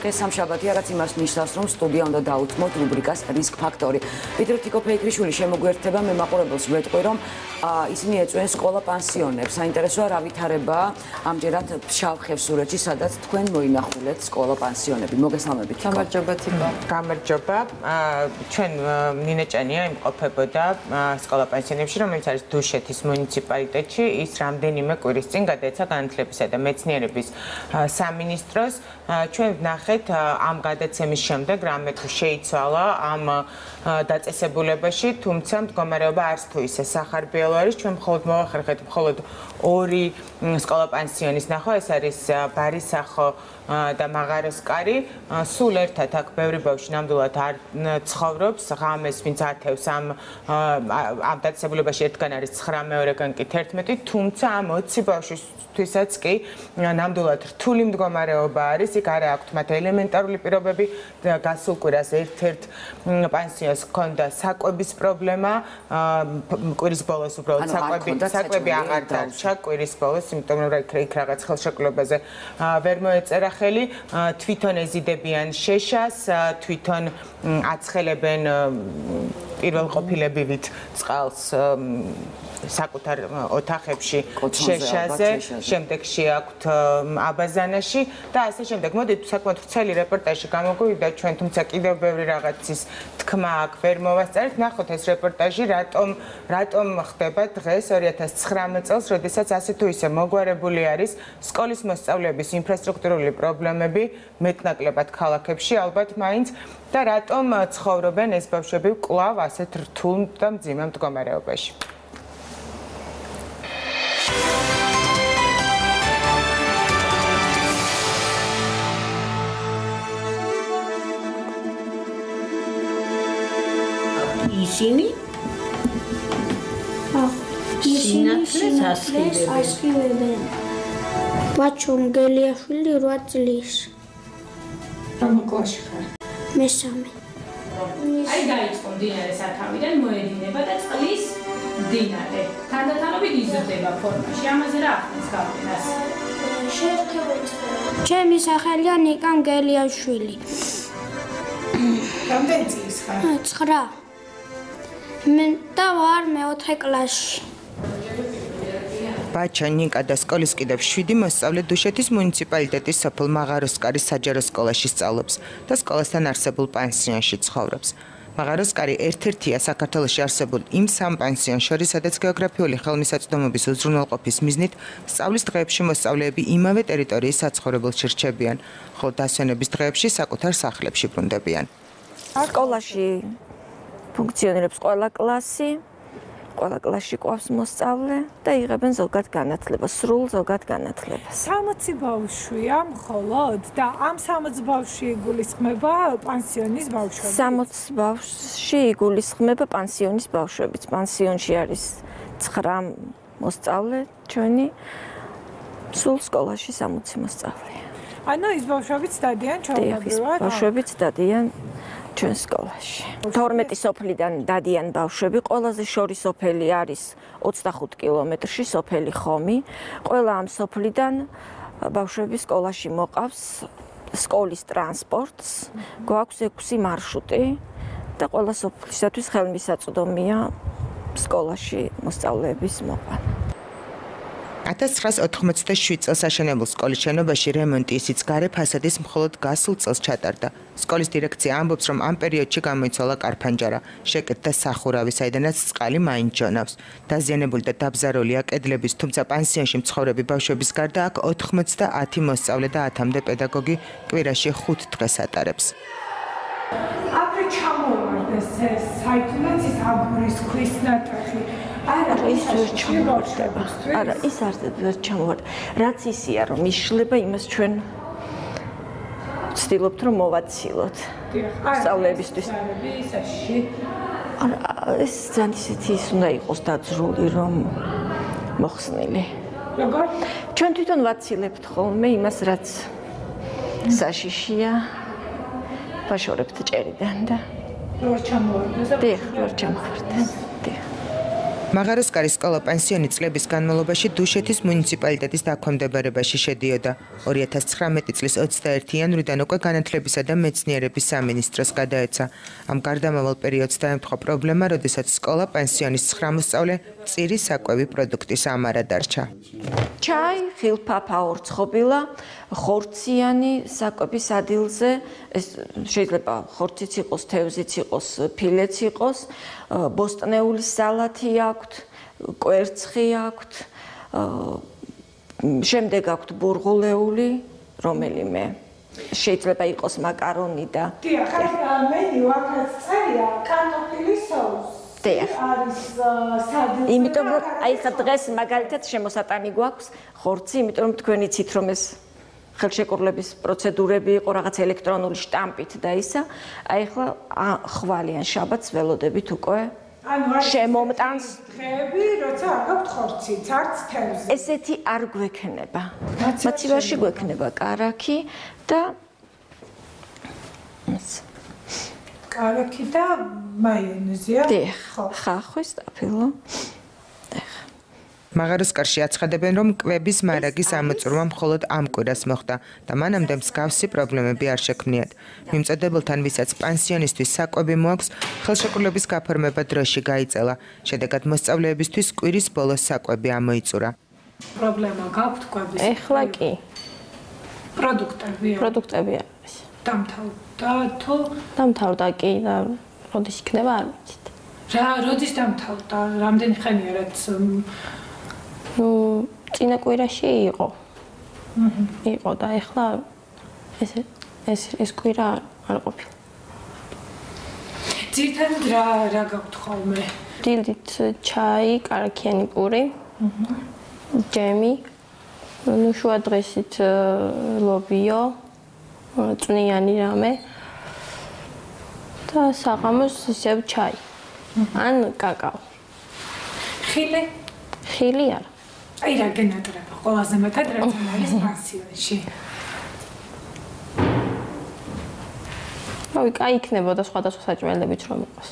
დღეს სამშაბათია, რაც იმას ნიშნავს, რომ სტუდია უნდა დაუთმოთ რუბრიკას რისკ-ფაქტორი. ვიდრე თიკო ფეიქრიშვილი შემოგვიერთდება, მე მაყურებელს ვეტყვი, რომ ისინი ეწვიან სკოლა-პანსიონებს. საინტერესოა რა ვითარებაა ამჯერად ფშავ-ხევსურეთში, სადაც თქვენ მოინახულეთ სკოლა-პანსიონები. მოგესალმებით. გამარჯობა თიკო. გამარჯობა. ჩვენ მინეჭანია იმყოფებოდა სკოლა-პანსიონებში, რომელიც არის დუშეთის მუნიციპალიტეტში. ის რამდენიმე კვირის წინ გადაეცა განათლებისა და მეცნიერების სამინისტროს. ჩვენ ვნახეთ ამ გადაცემის შემდეგ რამე თუ შეიცვალა ამ დაწესებულებაში, თუმცა მდგომარეობა არც თუ ისე სახარბიელო არის. ჩვენ მხოლოდ მოვახერხეთ მხოლოდ ორი სკოლა-პანსიონის ნახვა, ეს არის ბარისახო და მაღაროსკარი. სულ ერთად აქ ბევრი ბავშვი ნამდვილად არ ცხოვრობს. ღამეს ვინც ათევს ამ დაწესებულებაში ერთგან არის 9, მეორეგან კი 11, თუმცა ამ 20 ბავშვისთვისაც კი ნამდვილად რთული მდგომარეობა არის. იქ არ აქვთ მათ ელემენტარული პირობები. გასულ კვირას ერთ-ერთ პანსიონს ჰქონდა საკვების პრობლემა. კვირის ბოლოს უბრალოდ საკვები აღარ დარჩა კვირის ბოლოს, იმიტომ რომ იქ რაღაც ხელშეკრულებაზე ვერ მოეწერა ხელი. თვითონ ეზიდებიან შეშას, თვითონ აცხელებენ პირველყოფილებივით წყალს საკუთარ ოთახებში შეშაზე, შემდეგში აქვთ აბაზანაში და ასე შემდეგ. მოდით საკმაოდ ვრცელი რეპორტაჟი გამოგვივიდა ჩვენ, თუმცა კიდევ ბევრი რაღაცის თქმა აქ ვერ მოვასწარეთ. ნახოთ ეს რეპორტაჟი, რატომ ხდება დღეს 2019 წელს, როდესაც ასე თუ ისე მოგვარებული არის სკოლის მოსწავლეების ინფრასტრუქტურული პრობლემები მეტნაკლებად ქალაქებში ალბათ მაინც და რატომ ცხოვრობენ ეს ბავშვები კვლავ ასეთ რთულ და მძიმე მდგომარეობაში. ისინი ასხივებენ. ბაჩომ გელიაშვილი 8 წლის. რომ კლასში ხარ? მესამე. აი დაიწყო მდინარე სათავიდან მოედინება და წყლის მდინარე. თანდათანობით იზრდება ფორმაში. ამაზე რა ახდენს გავლენას? ჩემი სახელია ნიკა გელიაშვილი. რამდენი წლის ხარ? 9. მე და ვარ მეოთხე კლასში. ბაჩა ნიკა და სკოლის კიდევ 7 მოსწავლე დუშეთის მუნიციპალიტეტის სოფელ მაღაროსკარის საჯარო სკოლაში სწავლობს და სკოლასთან არსებულ პანსიონში ცხოვრობს. მაღაროსკარი ერთ-ერთია საქართველოში არსებულ იმ 3 პანსიონს შორის, სადაც გეოგრაფიული ხელმისაწვდომობის უზრუნველყოფის მიზნით სწავლის დღეებში მოსწავლეები იმავე ტერიტორიის საცხოვრებელში რჩებიან, ხოლო დასვენების დღეებში საკუთარ სახლებში ბრუნდებიან. სკოლაში ფუნქციონირებს ყველა კლასი. ყველა კლასში ყავს მოსწავლე და იღებენ ზოგად განათლებას, სრულ ზოგად განათლებას. 60 ბავშვია მხოლოდ და ამ 60 ბავშვი იგულისხმება პანსიონის ბავშვები. 60 ბავშვში იგულისხმება პანსიონის ბავშვებიც. პანსიონში არის 9 მოსწავლე ჩვენი, სულ სკოლაში 60 მოსწავლეა. ანუ ის ბავშვებიც დადიან ჩვეულებრივად? ბავშვებიც დადიან ჩვენ სკოლაში. 12 სოფლიდან დადიან ბავშვები, ყველაზე შორი სოფელი არის 25 კილომეტრში, სოფელი ხომი. ყველა ამ სოფლიდან ბავშვები სკოლაში მოყავს სკოლის ტრანსპორტს, გვაქვს 6 მარშრუტი და ყველა სოფლისათვის ხელმისაწვდომია სკოლაში მოსწავლეების მოყვანა. 1987 წელს აშენებულ სკოლის შენობაში რემონტი, ისიც გარე ფასადის მხოლოდ გასულ წელს ჩატარდა. სკოლის დირექცია ამბობს, რომ ამ პერიოდში გამოიცვალა კარფანჯარა, შეკეთდა სახურავი, საიდანაც წყალი მაინც ჯონავს. დაზიანებული და დაბზარულია კედლების, თუმცა პანსიონში მცხოვრები ბავშვების გარდა აქ 90 მოსწავლე და 10-მდე პედაგოგი კვირაში 5 დღეს ატარებს. აქ ჩამოვარდეს ეს საიტუნაც ის აგურის ქვის ნატეხი. არა, ის ვერ ჩამოვარდება. არა, ის არ ჩამოვარდება. რაც ისია, რომ იშლება, იმას ჩვენ ვცდილობთ, რომ მოვაცილოთ. სწავლებისთვის. არა, ეს ძალიან ისეთი ის უნდა იყოს დაძრული, რომ მოხსნილი. როგორ? ჩვენ თვითონ ვაცილებთ ხოლმე იმას, რაც საშიშია. ვაშორებთ ჭერიდან და როგორ ჩამოვარდეს? დიახ, როგორ ჩამოვარდეს. დიახ. მაღაროსკარის სკოლა-პანსიონი წლების განმავლობაში დუშეთის მუნიციპალიტეტის დაქვემდებარებაში შედიოდა. 2019 წლის 21 იანვრიდან უკვე განათლებისა და მეცნიერების სამინისტროს გადაეცა. ამ გარდამავალ პერიოდს დაემთხვა პრობლემა, როდესაც სკოლა-პანსიონის 9 მოსწავლე მწირი საკვები პროდუქტის ამარა დარჩა. ჩაი, ხილფაფა ორცხობილა, ხორციანი საკვების ადილზე, ეს შეიძლება ხორციც იყოს, თევზიც იყოს, ფილეც იყოს, ბოსტნეული სალათი აქვთ, კვერცხი აქვთ, შემდეგ აქვთ ბურღულეული, რომელიმე შეიძლება იყოს მაკარონი და დიახ, მენი ვაკაც წერია კარტოფილის სოუსი. არის სადილზე. იმიტომ რომ აი ხა დღეს მაგალითად შემოსატანი გვაქვს ხორცი, იმიტომ რომ თქვენ იცით რომ ეს ხელშეკრულების პროცედურები იყო რაღაც ელექტრონული შტამპით და ისა. აი ხა ხვალიან შაბათს ველოდებით უკვე შემომტანს დღეები, როცა არ გაქვთ ხორციც, არც თევზი. ესეთი არ გვექნება. მოცივაში გვექნება კარაქი და კარაქი და მაიონეზია. ხახვის სტაფილო. მაღაროსკარში აცხადებენ, რომ კვების მარაგის ამოწურვა მხოლოდ ამ კვირას მოხდა და მანამდე მსგავსი პრობლემები არ შექმნიათ. მიმწოდებელთან, ვისაც პანსიონისთვის საკვები მოაქვს, ხელშეკრულების გაფორმება დროში გაიწელა. შედეგად მოსწავლეებისთვის კვირის ბოლოს საკვები ამოიწურა. პრობლემა გაქვთ კვების? ეხლა კი. პროდუქტები არის. დამთავრდა თუ? დამთავრდა კი და როდის იქნება არ ვიცით. როდის დამთავრდა? რამდენი ხანია რაც წინა კვირაში იყო. იყო და ეხლა ეს კვირა არ ყოფილა. ძირითადად რა გაქვთ ხოლმე? დილით ჩაი, კარაქიანი პური, ჯემი, შუა დღესით ლობიო, წვნიანი რამე და საღამოს ისევ ჩაი. ან კაკაო. ხილი? ხილი არა. აი რა გენატრება ყველაზე მეტად რაც არის პანსიონში. აი, კაი იქნებოდა სხვადასხვა საჭმელებით რომ იყოს.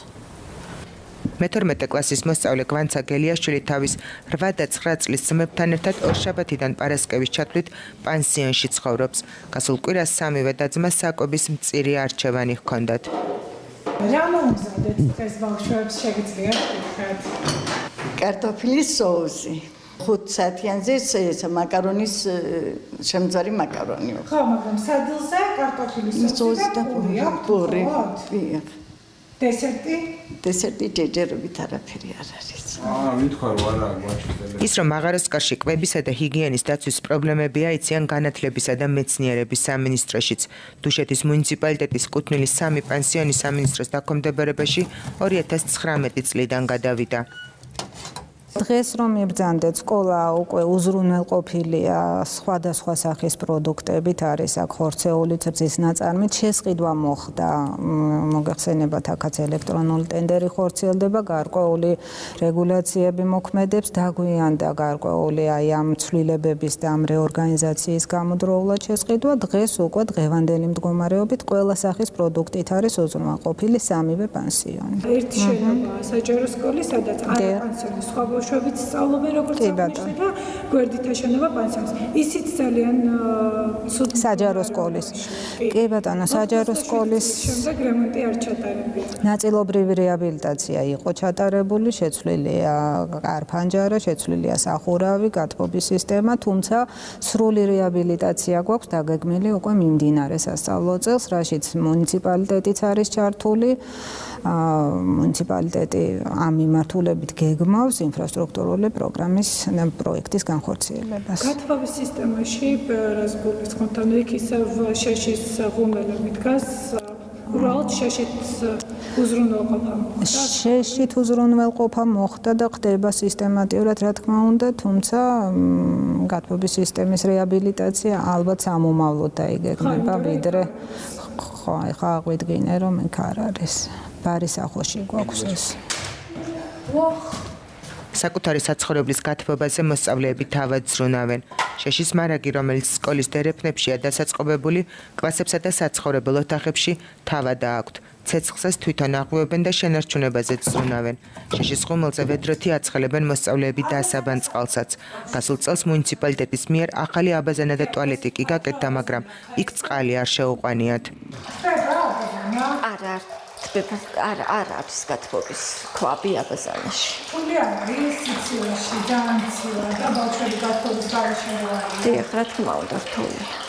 მე-12 კლასის მოსწავლე გვანცა გელიაშვილი თავის 8 და 9 წლის ძმებთან ერთად ორშაბათიდან პარასკევის ჩათვლით პანსიონში ცხოვრობს. გასულ კვირას სამივე და-ძმა საკვების მწირი არჩევანი ჰქონდათ. რა მომზადეთ დღეს ბავშვებს შეგიძლიათ ვთქვათ? კარტოფილის სოუსი. 5 საათიანზე მაკარონის შემძარი მაკარონი. ხო, მაგრამ სადილზე კარტოფილის სოუსი და პური. დესერტი? დესერტი ჯეჯერობით არაფერი არ არის. მithქვა რომ არა გვაჩვენებს. ის რომ მაღაროსკარში კვებისა და ჰიგიენის დაცვის პრობლემები აიციან განათლებისა და მეცნიერების სამინისტროშიც. დუშეთის მუნიციპალიტეტის კუთვნილის 3 პანსიონის სამინისტროს დაქვემდებარებაში 2019 წლიდან გადავიდა. დღეს რომ იბრძანდეთ სკოლა უკვე უზრუნველყოფილია სხვადასხვა სახის პროდუქტებით, არის აქ ხორცეული წრძის ნაწარმით, შესყიდვა მოხდა. მოგეხსენებათ, აქაც ელექტრონული ტენდერი ხორციელდება, გარკვეული რეგულაციები მოქმედებს, დაგვიანდა გარკვეული აი ამ ცვლილებების და ამ რეორგანიზაციის გამოდროულად შესყიდვა. დღეს უკვე დღევანდელი მდგომარეობით ყველა სახის პროდუქტით არის უზრუნველყოფილი სამივე პანსიონი. ერთი შენობა საჯარო სკოლის, სადაც არა პანსიონი, სხვა ბავშვებიც სწავლობენ როგორც აღნიშნე და გვერდითა შენობა პანსიონს. ისიც ძალიან ცუდ საჯარო სკოლის. კი ბატონო, საჯარო სკოლის შემდეგ რემონტი არ ჩატარებია. ნაწილობრივი რეაბილიტაცია იყო ჩატარებული, შეცვლილია კარფანჯარა, შეცვლილია სახურავი, გათბობის სისტემა, თუმცა სრული რეაბილიტაცია გვაქვს დაგეგმილი უკვე მიმდინარე სასწავლო წელს, რაშიც მუნიციპალიტეტიც არის ჩართული. მუნიციპალიტეტი ამ მიმართულებით გეგმავს ინფრასტრუქტურული პროგრამის პროექტის განხორციელებას. გათბობის სისტემაში რას გულისხმობთ, იქ ისევ შეშის ღუმელები დგას, უბრალოდ შეშით უზრუნველყოფა მოხდა. შეშით უზრუნველყოფა მოხდა და ხდება სისტემატიურად, რა თქმა უნდა, თუმცა გათბობის სისტემის რეაბილიტაცია ალბათ სამომავლოდ დაიგეგმება, ვიდრე ხო, ახლა აღვიდგინე, რომ ეგ არ არის. ბარისახოში გვაქვს ეს. საკუთარი საცხოვრებლის გათბობაზე მოსწავლეები თავად ზრუნავენ. შეშის მარაგი, რომელიც სკოლის დერეფნებშია დასაწყობებული, კლასებსა და საცხოვრებელ ოთახებში თავად აქვთ. ცეცხლსაც თვითონ აღვევენ და შენარჩუნებაზეც ზრუნავენ. შეშის ხუმელზე ვედროთი აცხელებენ მოსწავლეები დასაბან წყალსაც. გასულ წელს მუნიციპალიტეტის მიერ ახალი აბაზანა და ტუალეტი კი გაკეთდა, მაგრამ იქ წყალი არ შეუყვანიათ. არ არის გათბობის ქვაბი აბაზანაში. ფული არის სიცილეში, განცილა და ბავშვები გათბობის გარეშე არის. დიახ, რა თქმა უნდა, რთულია.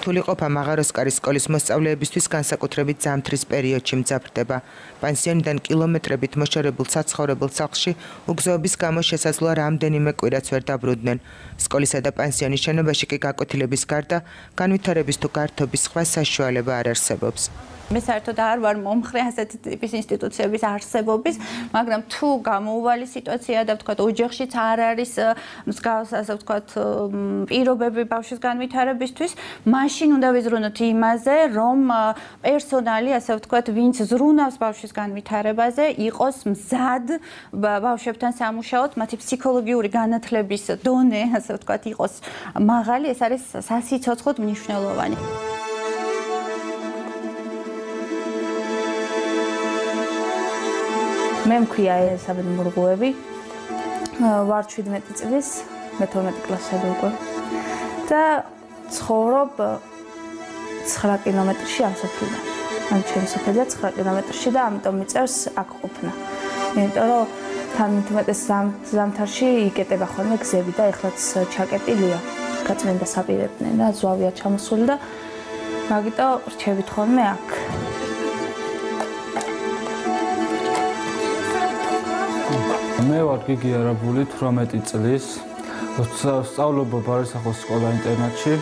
რთული ყოფა მაღაროსკარის სკოლის მოსწავლეებისთვის განსაკუთრებით ზამთრის პერიოდში მძაფრდება. პანსიონიდან კილომეტრებით მოშორებულ საცხოვრებელ სახლში უგზოობის გამო შესაძლოა რამდენიმე კვირაც ვერ დაბრუნდნენ. სკოლისა და პანსიონის შენობაში კი გაკვეთილების გარდა განვითარების თუ გართობის სხვა საშუალება არ არსებობს. მე საერთოდ არ ვარ მომხრე ასეთი ტიპის ინსტიტუციების არსებობის, მაგრამ თუ გამოუვალი სიტუაცია და ვთქვათ ოჯახშიც არ არის მსგავს ასე ვთქვათ პირობები ბავშვის განვითარებისთვის, მაშინ უნდა ვიზრუნოთ იმაზე, რომ პერსონალი ასე ვთქვათ, ვინც ზრუნავს ბავშვის განვითარებაზე, იყოს მზად ბავშვებთან სამუშაოდ, მათი ფსიქოლოგიური განათლების დონე, ასე ვთქვათ, იყოს მაღალი, ეს არის სასიცოცხლოდ მნიშვნელოვანი. მე მქვია ესაბენ მურღუები, ვარ 17 წლის, მე 12 კლასში უკვე და ცხოვრობ 9 კილომეტრში ამ სოფლიდან. ამ ჩემი სოფელია 9 კილომეტრში და ამიტომ მიწერს აქ ყოფნა. იმიტომ რომ თან უმეტეს ზამთარში იკეტება ხოლმე გზები და ეხლაც ჩაკეტილია. გაწმენდა საპირებდნენ და ზვავია ჩამოსული და მაგიტო რჩებით ხოლმე აქ. მე ვარ გიგი არაბული 18 წლის. სწავლობ ბარისახოს სკოლა-ინტერნატში.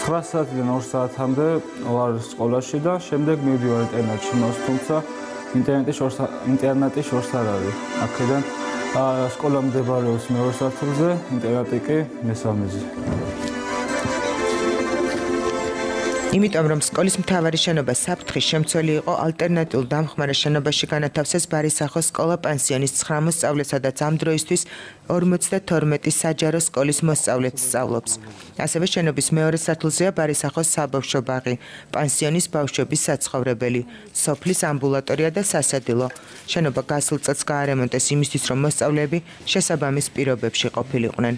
9 საათიდან 2 საათამდე ვარ სკოლაში და შემდეგ მივდივარ ინტერნატში, თუმცა ინტერნატი შორს არ არის. აქედან სკოლა მდებარეობს მეორე სართულზე, ინტერნატი კი მესამეზე. იმიტომ რომ სკოლის მთავარი შენობა საფრთხის შემცველი იყო, ალტერნატიულ დამხმარე შენობაში განათავსეს ბარისახოს სკოლა-პანსიონის 9 მოსწავლე, სადაც ამ დროისთვის 52 საჯარო სკოლის მოსწავლეც სწავლობს. ასევე შენობის მეორე სართულზეა ბარისახოს საბავშვო ბაღი, პანსიონის ბავშვების საცხოვრებელი, სოფლის ამბულატორია და სასადილო. შენობა გასულ წელს გაარემონტეს იმისთვის, რომ მოსწავლეები შესაბამის პირობებში ყოფილიყვნენ.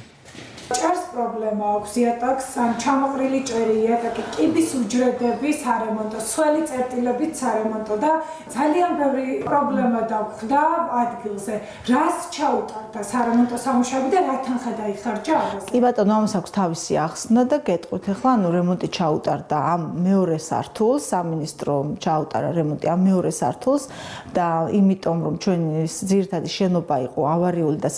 ჭერს პრობლემა აქვს იატაკს, ან ჩამოყრილი ჭერი იატაკი, კიბის უჯრედების არემონტო, სველი წერტილებით არემონტო და ძალიან ბევრი პრობლემა დაგვხდა ადგილზე. რას ჩაუტარდა სარემონტო სამუშაოები და რა თანხა დაიხარჯა ამაზე? კი ბატონო, ამას აქვს თავისი ახსნა და გეტყვით, ახლა რემონტი ჩაუტარდა ამ მეორე სართულს, სამინისტრომ ჩაუტარა რემონტი ამ მეორე სართულს და იმიტომ რომ ჩვენი ძირითადი შენობა იყო ავარიული და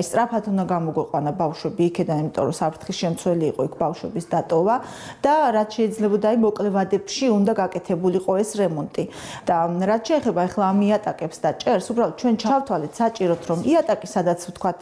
სწრაფად უნდა გამოგვეყვანა ბავშვები იქ და იმიტომ რომ საფრთხის შემცველი იყო იქ ბავშვების დატოვა და რაც შეიძლებოდა მოკლე ვადებში უნდა გაკეთებულიყო ეს რემონტი და რაც შეეხება ახლა ამ იატაკებს და ჭერს, უბრალოდ ჩვენ ჩავთვალეთ საჭიროთ რომ იატაკი სადაც ვთქვათ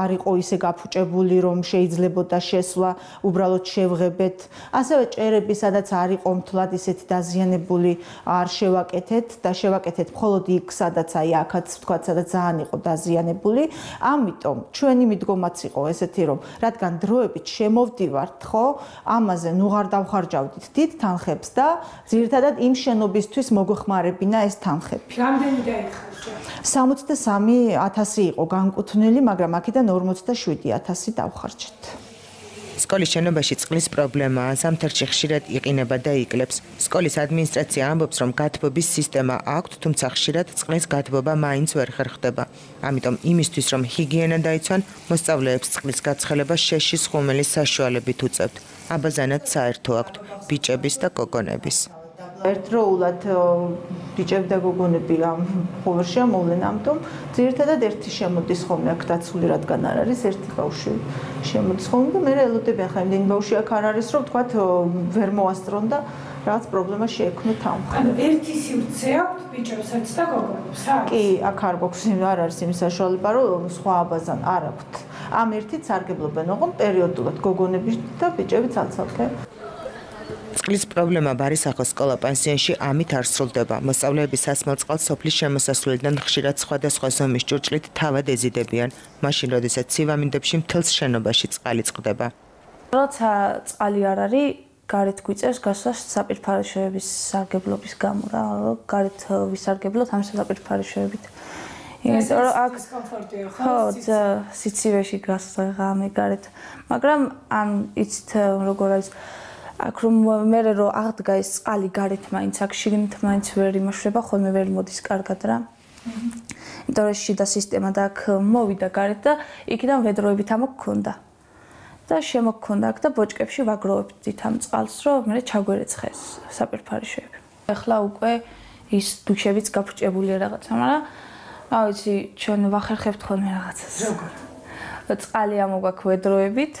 არ იყო ისე გაფუჭებული რომ შეიძლებოდა შესვლა, უბრალოდ შევღებეთ, ასევე ჭერები სადაც არ იყო მთლად ისეთი დაზიანებული არ შევაკეთეთ და შევაკეთეთ მხოლოდ იქ სადაც აქაც ვთქვათ სადაც ძალიან იყო დაზიანებული, ამიტომ ჩვენი მიდგომაც იყო ესეთი რომ რადგან დროებით შემოვდივართ, ხო, ამაზე ნუ არ დავხარჯავდით დიდ თანხებს და ძირითადად იმ შენობისთვის მოგვეხმარებინა ეს თანხები. რამდენი დაიხარჯა? 63,000 იყო განკუთვნილი, მაგრამ აქედან 47,000 დავხარჯეთ. სკოლის შენობაში წყლის პრობლემაა, ზამთარში ხშირად იყინება და იკლებს. სკოლის ადმინისტრაცია ამბობს, რომ გათბობის სისტემა აქვთ, თუმცა ხშირად წყლის გათბობა მაინც ვერ ხერხდება. ამიტომ იმისთვის, რომ ჰიგიენა დაიცვან, მოსწავლეებს წყლის გაცხელება შეშის ხუმელის საშუალებით უწევთ. აბაზანად საერთო აქვთ ბიჭების და გოგონების. ერთდროულად ბიჭები და გოგონები ამ ხოვერში მოვლენ, ამიტომ ძირითადად ერთი შემოდის ხოლმე აქ დაცული, რადგან არ არის ერთი ბავშვი შემოდის ხოლმე და მე ელოდები ახლა იმდენი ბავშვი აქ არ არის, რომ ვთქვათ ვერ მოასწრონ და რაღაც პრობლემა შეექმნათ ამ. ანუ ერთი სივრცე აქვთ ბიჭებსაც და გოგონებს, არა? კი, აქ არ გვაქვს არ არის იმის საშუალება, რომ სხვა აბაზან არ აქვთ. ამ ერთით სარგებლობენ ოღონდ პერიოდულად გოგონები და ბიჭები ცალ-ცალკე. წყლის პრობლემა ბარისახოს სკოლა-პანსიონში ამით არ სრულდება. მოსწავლეები სასმელ წყალს სოფლის შემოსასვლელიდან ხშირად სხვადასხვა ზომის ჭურჭლით თავად ეზიდებიან, მაშინ როდესაც სივამინდებში მთელს შენობაში წყალი წყდება. როცა წყალი არ არის, გარეთ გვიწევს გასვლა საპირფარეშოების სარგებლობის გამო რა, გარეთ ვისარგებლოთ ამ საპირფარეშოებით. იმიტომ რომ აქ დისკომფორტია ხო, სიცივეში გასვლა ღამე გარეთ. მაგრამ ამ იცით როგორ არის აქ რომ მე რომ აღდგა ეს წყალი გარეთ მაინც აქ შიგნით მაინც ვერ იმაშრება, ხოლმე ვერ მოდის კარგად რა. იმიტომ რომ შიდა სისტემა და აქ მოვიდა გარეთ და იქიდან ვედროებით ამო გქონდა. და შემოგქონდა აქ და ბოჭკებში ვაგროვებდით ამ წყალს, რომ მე ჩაგვერეცხეს საპირფარეშოები. ახლა უკვე ის დუშებიც გაფუჭებულია რაღაცა, მაგრამ რა ვიცი, ჩვენ ვახერხებთ ხოლმე რაღაცას. როგორ? წყალი ამოგვაქვს ვედროებით,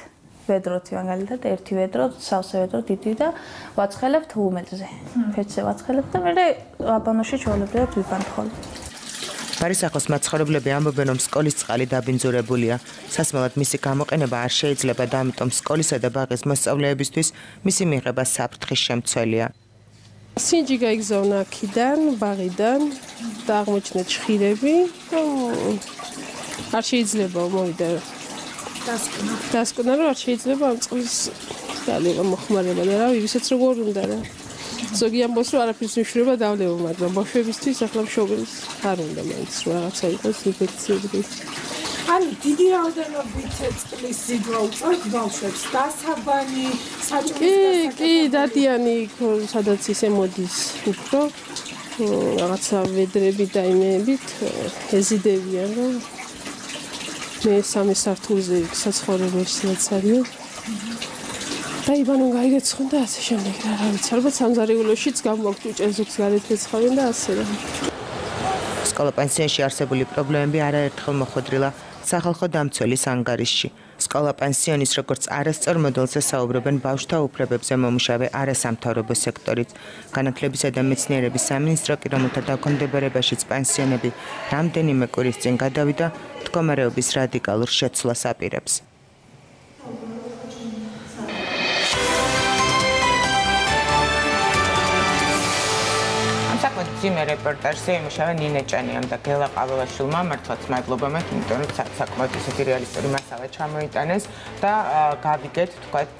ვედროთი მაგალითად, ერთი ვედრო, სავსე ვედრო დიდი და ვაცხელებთ უმელზე. ფეჩზე ვაცხელებთ და მე აბანოში ჩვეულებრივად ვიბანთ ხოლმე. ბარისახოს მაცხოვრებლები ამბობენ, რომ სკოლის წყალი დაბინძურებულია. სასმელად მისი გამოყენება არ შეიძლება და ამიტომ სკოლისა და ბაღის მოსწავლეებისთვის მისი მიღება საფრთხის შემცველია. სინჯი გაიგზავნა აქედან, ბაღიდან და აღმოჩნდა ჭხირები. არ შეიძლება მოვიდა დასკვნა, რომ არ შეიძლება ამ წყლის დალევა მოხმარება და რა, ვისაც როგორ უნდა რა. ზოგი ამბობს, რომ არაფერს მიშვრება დავლევა, მაგრამ ბავშვებისთვის ახლა მშობელს არ უნდა მაინც რაღაცა იყოს ინფექციები. ანუ დიდი რაოდენობით წყლის ზიდვა უწევთ ბავშვებს, დასაბანი, საჭმლის კი, დადიანი იქ, სადაც ისე მოდის უფრო რაღაცა ვედრები და იმეებით ეზიდებიან, რომ მე სამი სართულზე საცხოვრებელსაც არის. დაიბანონ გაიგეცხონ და ასე შემდეგ რა ვიცი, ალბათ სამზარეულოშიც გამოგ ჭუჭეზუქს გარეთ ეცხავენ და ასე რა. სკოლა-პანსიონში არსებული პრობლემები არაერთხელ მოხვედრილა სახალხო დამცველის ანგარიშში. სკოლა-პანსიონის როგორც არასწორ მოდელზე საუბრობენ ბავშვთა უფლებებზე მომუშავე არასამთავრობო სექტორიც. განათლებისა და მეცნიერების სამინისტრო კი რომელთა დაქვემდებარებაშიც პანსიონები რამდენიმე კვირის წინ გადავიდა, მდგომარეობის რადიკალურ შეცვლას აპირებს. ძიმე რეპორტაჟზე იმუშავე ნინეჭანიამ და გელა ყაველაშვილმა მართლაც მადლობა მათ, იმიტომ რომ საკმაოდ ისეთი რეალისტური მასალა ჩამოიტანეს და გავიგეთ თქვათ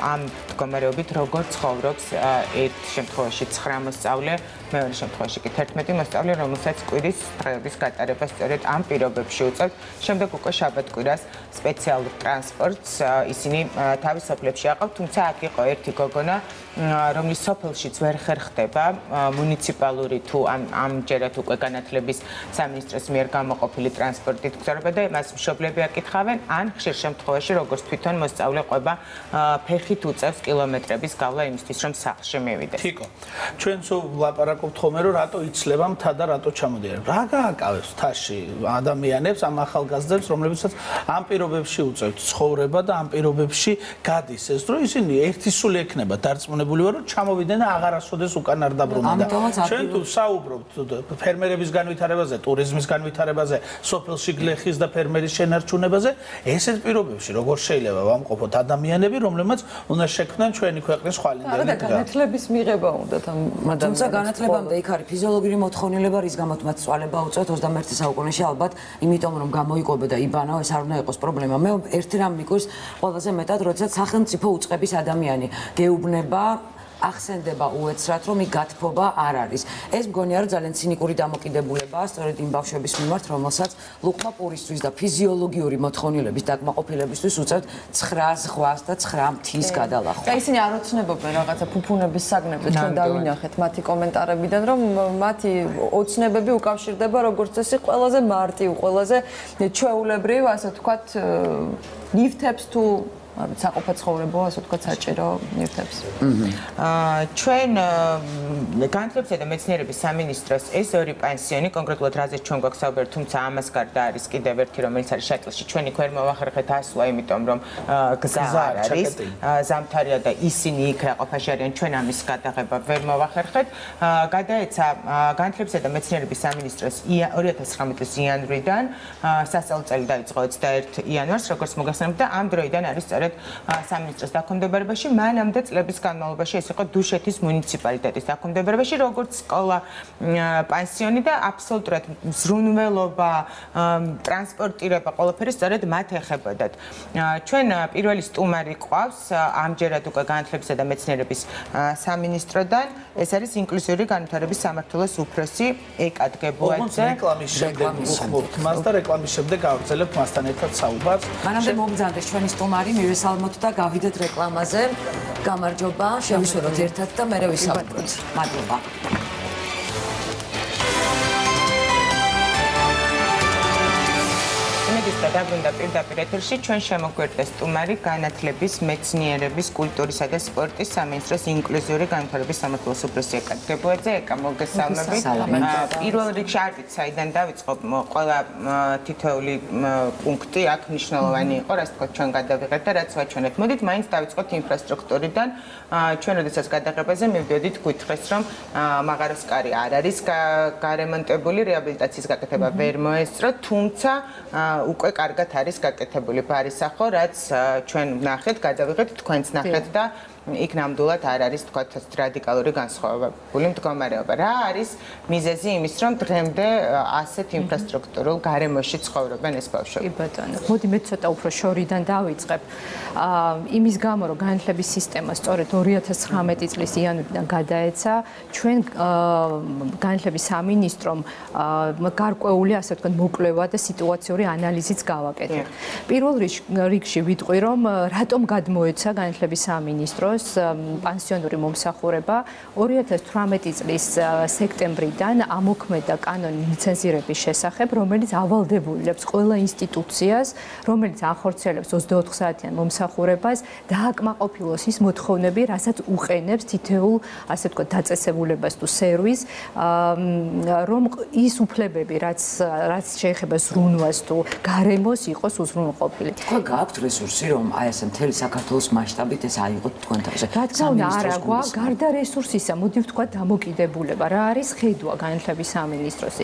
ამ მდგომარეობით როგორ ცხოვრობს ერთ შემთხვევაში 9 მოსწავლე, მეორე შემთხვევაში კი 11 მოსწავლე, რომელსაც კვირის დღეების გატარება სწორედ ამ პირობებში უწევთ. შემდეგ უკვე შაბათ-კვირას სპეციალურ ტრანსპორტს ისინი თავის სოფლებში აყავთ, თუმცა აქ იყო ერთი გოგონა, რომლის სოფელშიც ვერ ხერხდება მუნიციპალური თუ ამჯერად უკვე განათლების სამინისტროს მიერ გამოყოფილი ტრანსპორტით გზარება და მას მშობლები აკითხავენ, ან ხშირ შემთხვევაში როგორც თვითონ მოსწავლე ყვება ფეხით უწევს კილომეტრების გავლა იმისთვის, რომ სახლში მივიდეს. თიკო, ჩვენ სულ ვლაპარაკობთ ხოლმე, რომ რატო იცლება მთა და რატო ჩამოდიან. რა გააკავებს მთაში ადამიანებს, ამ ახალგაზრდებს, რომლებსაც ამ პირობებში უწევთ ცხოვრება და ამ პირობებში გადის ეს დრო, ისინი ერთი სული ექნება დარწმუნებული ვარ, რომ ჩამოვიდნენ და აღარასოდეს უკან არ დაბრუნდნენ. ჩვენ თუ საუბრობთ ფერმერების განვითარებაზე, ტურიზმის განვითარებაზე, სოფელში გლეხის და ფერმერის შენარჩუნებაზე, ესეთ პირობებში როგორ შეიძლება ვამყოფოთ ადამიანები, რომლებმაც უნდა შექმნან ჩვენი ქვეყნის ხვალინდელი და განათლების მიღება უნდათ ამ ადამიანებს. თუმცა განათლებამდე იქ არის ფიზიოლოგიური მოთხოვნილება, რის გამოც მათ წვალება უწევთ 21 საუკუნეში ალბათ, იმიტომ რომ გამოიყვება და იბანო, ეს არ უნდა იყოს პრობლემა. მე ერთი რამ მიგვირს ყველაზე მეტად, როდესაც სახელმწიფო უწყების ადამიანი გეუბნება ახსენდება უეცრად, რომ იქ გათბობა არ არის. ეს მგონია, რომ ძალიან ცინიკური დამოკიდებულებაა სწორედ იმ ბავშვების მიმართ, რომელსაც ლუყმა პურისთვის და ფიზიოლოგიური მოთხოვნილების დაკმაყოფილებისთვის უწევთ 9 ზღვას და 9 მთის გადალახვა. და ისინი არ ოცნებობენ რაღაცა ფუფუნების საგნებზე, ჩვენ დავინახეთ მათი კომენტარებიდან, რომ მათი ოცნებები უკავშირდება როგორც წესი ყველაზე მარტივ, ყველაზე ჩვეულებრივ, ასე ვთქვათ, ნივთებს თუ საყოფაცხოვრებო, ასე ვთქვათ, საჭირო ნივთებს. ჩვენ განათლებისა და მეცნიერების სამინისტროს ეს ორი პანსიონი, კონკრეტულად რაზეც ჩვენ გვაქვს საუბარი, თუმცა ამას გარდა არის კიდევ ერთი, რომელიც არის შატლში. ჩვენი ქვერ მოვახერხეთ ასვლა, იმიტომ რომ გზა არ არის, ზამთარია და ისინი იქ რაყოფაში არიან, ჩვენ ამის გადაღება ვერ მოვახერხეთ. გადაეცა განათლებისა და მეცნიერების სამინისტროს 2019 წლის იანვრიდან სასწავლო წელი დაიწყო 21 იანვარს, როგორც მოგახსენებთ და ამ დროიდან არის სწორედ სწორედ სამინისტროს დაქვემდებარებაში, მანამდე წლების განმავლობაში ეს იყო დუშეთის მუნიციპალიტეტის დაქვემდებარებაში, როგორც სკოლა-პანსიონი და აბსოლუტურად ზრუნველობა, ტრანსპორტირება, ყველაფერი სწორედ მათ ეხებოდათ. ჩვენ პირველი სტუმარი ყავს ამჯერად უკვე განათლებისა და მეცნიერების სამინისტროდან, ეს არის ინკლუზიური განვითარების სამმართველოს უფროსი ეკა დგებუაძე. რეკლამის შემდეგ უხმობთ მას და რეკლამის შემდეგ გავაგრძელებთ მასთან ერთად საუბარს. მანამდე მომგზავნდეს ჩვენი სტუმარი, მივესალმოთ და გავიდეთ რეკლამაზე. გამარჯობა, შევისურვოთ ერთად და მერე ვისაუბროთ. მადლობა. იმედის და დაბრუნდა პირდაპირ ეთერში ჩვენ შემოგვერდეს სტუმარი განათლების, მეცნიერების, კულტურისა და სპორტის სამინისტროს ინკლუზიური განვითარების სამმართველოს უფროსი ეკა დგებუაძე. ეკა, მოგესალმებით. პირველ რიგში არ ვიცი საიდან დავიწყო, ყველა თითოეული პუნქტი აქ მნიშვნელოვანი იყო, რაც თქვა ჩვენ გადავიღეთ და რაც ვაჩვენეთ. მოდით მაინც დავიწყოთ ინფრასტრუქტურიდან. ჩვენ როდესაც გადაღებაზე მივდიოდით გითხრეს, რომ მაღაროსკარი არ არის გარემონტებული, რეაბილიტაციის გაკეთება ვერ მოესწრო, თუმცა უკვე კარგად არის გაკეთებული ბარისახო, რაც ჩვენ ვნახეთ, გადავიღეთ, თქვენც ნახეთ და იქ ნამდვილად არ არის თქვათ რადიკალური განსხვავებული მდგომარეობა. რა არის მიზეზი იმის, რომ დღემდე ასეთ ინფრასტრუქტურულ გარემოში ცხოვრობენ ეს ბავშვები? კი ბატონო. მოდი მე ცოტა უფრო შორიდან დავიწყებ. იმის გამო, რომ განათლების სისტემა სწორედ 2019 წლის იანვრიდან გადაეცა, ჩვენ განათლების სამინისტრომ გარკვეული, ასე ვთქვათ, მოკვლევა და სიტუაციური ანალიზიც გავაკეთეთ. პირველ რიგში ვიტყვი, რომ რატომ გადმოეცა განათლების სამინისტროს პანსიონური მომსახურება 2018 წლის სექტემბრიდან ამოქმედა კანონი ლიცენზირების შესახებ, რომელიც ავალდებულებს ყველა ინსტიტუციას, რომელიც ახორციელებს 24 საათიან მომსახურებას, დააკმაყოფილოს ის მოთხოვნები, რასაც უყენებს თითოეულ, ასე ვთქვათ, დაწესებულებას თუ სერვისს, რომ ის უფლებები, რაც შეეხება ზრუნვას თუ გარემოს, იყოს უზრუნველყოფილი. თქვენ გააქვთ რესურსი, რომ აი ესე მთელი საქართველოს მასშტაბით ეს აიღოთ თქვენ რა თქმა უნდა, არ აქვს გარდა რესურსისა, მოდი ვთქვათ, დამოკიდებულება. რა არის ხედვა განათლების სამინისტროსი?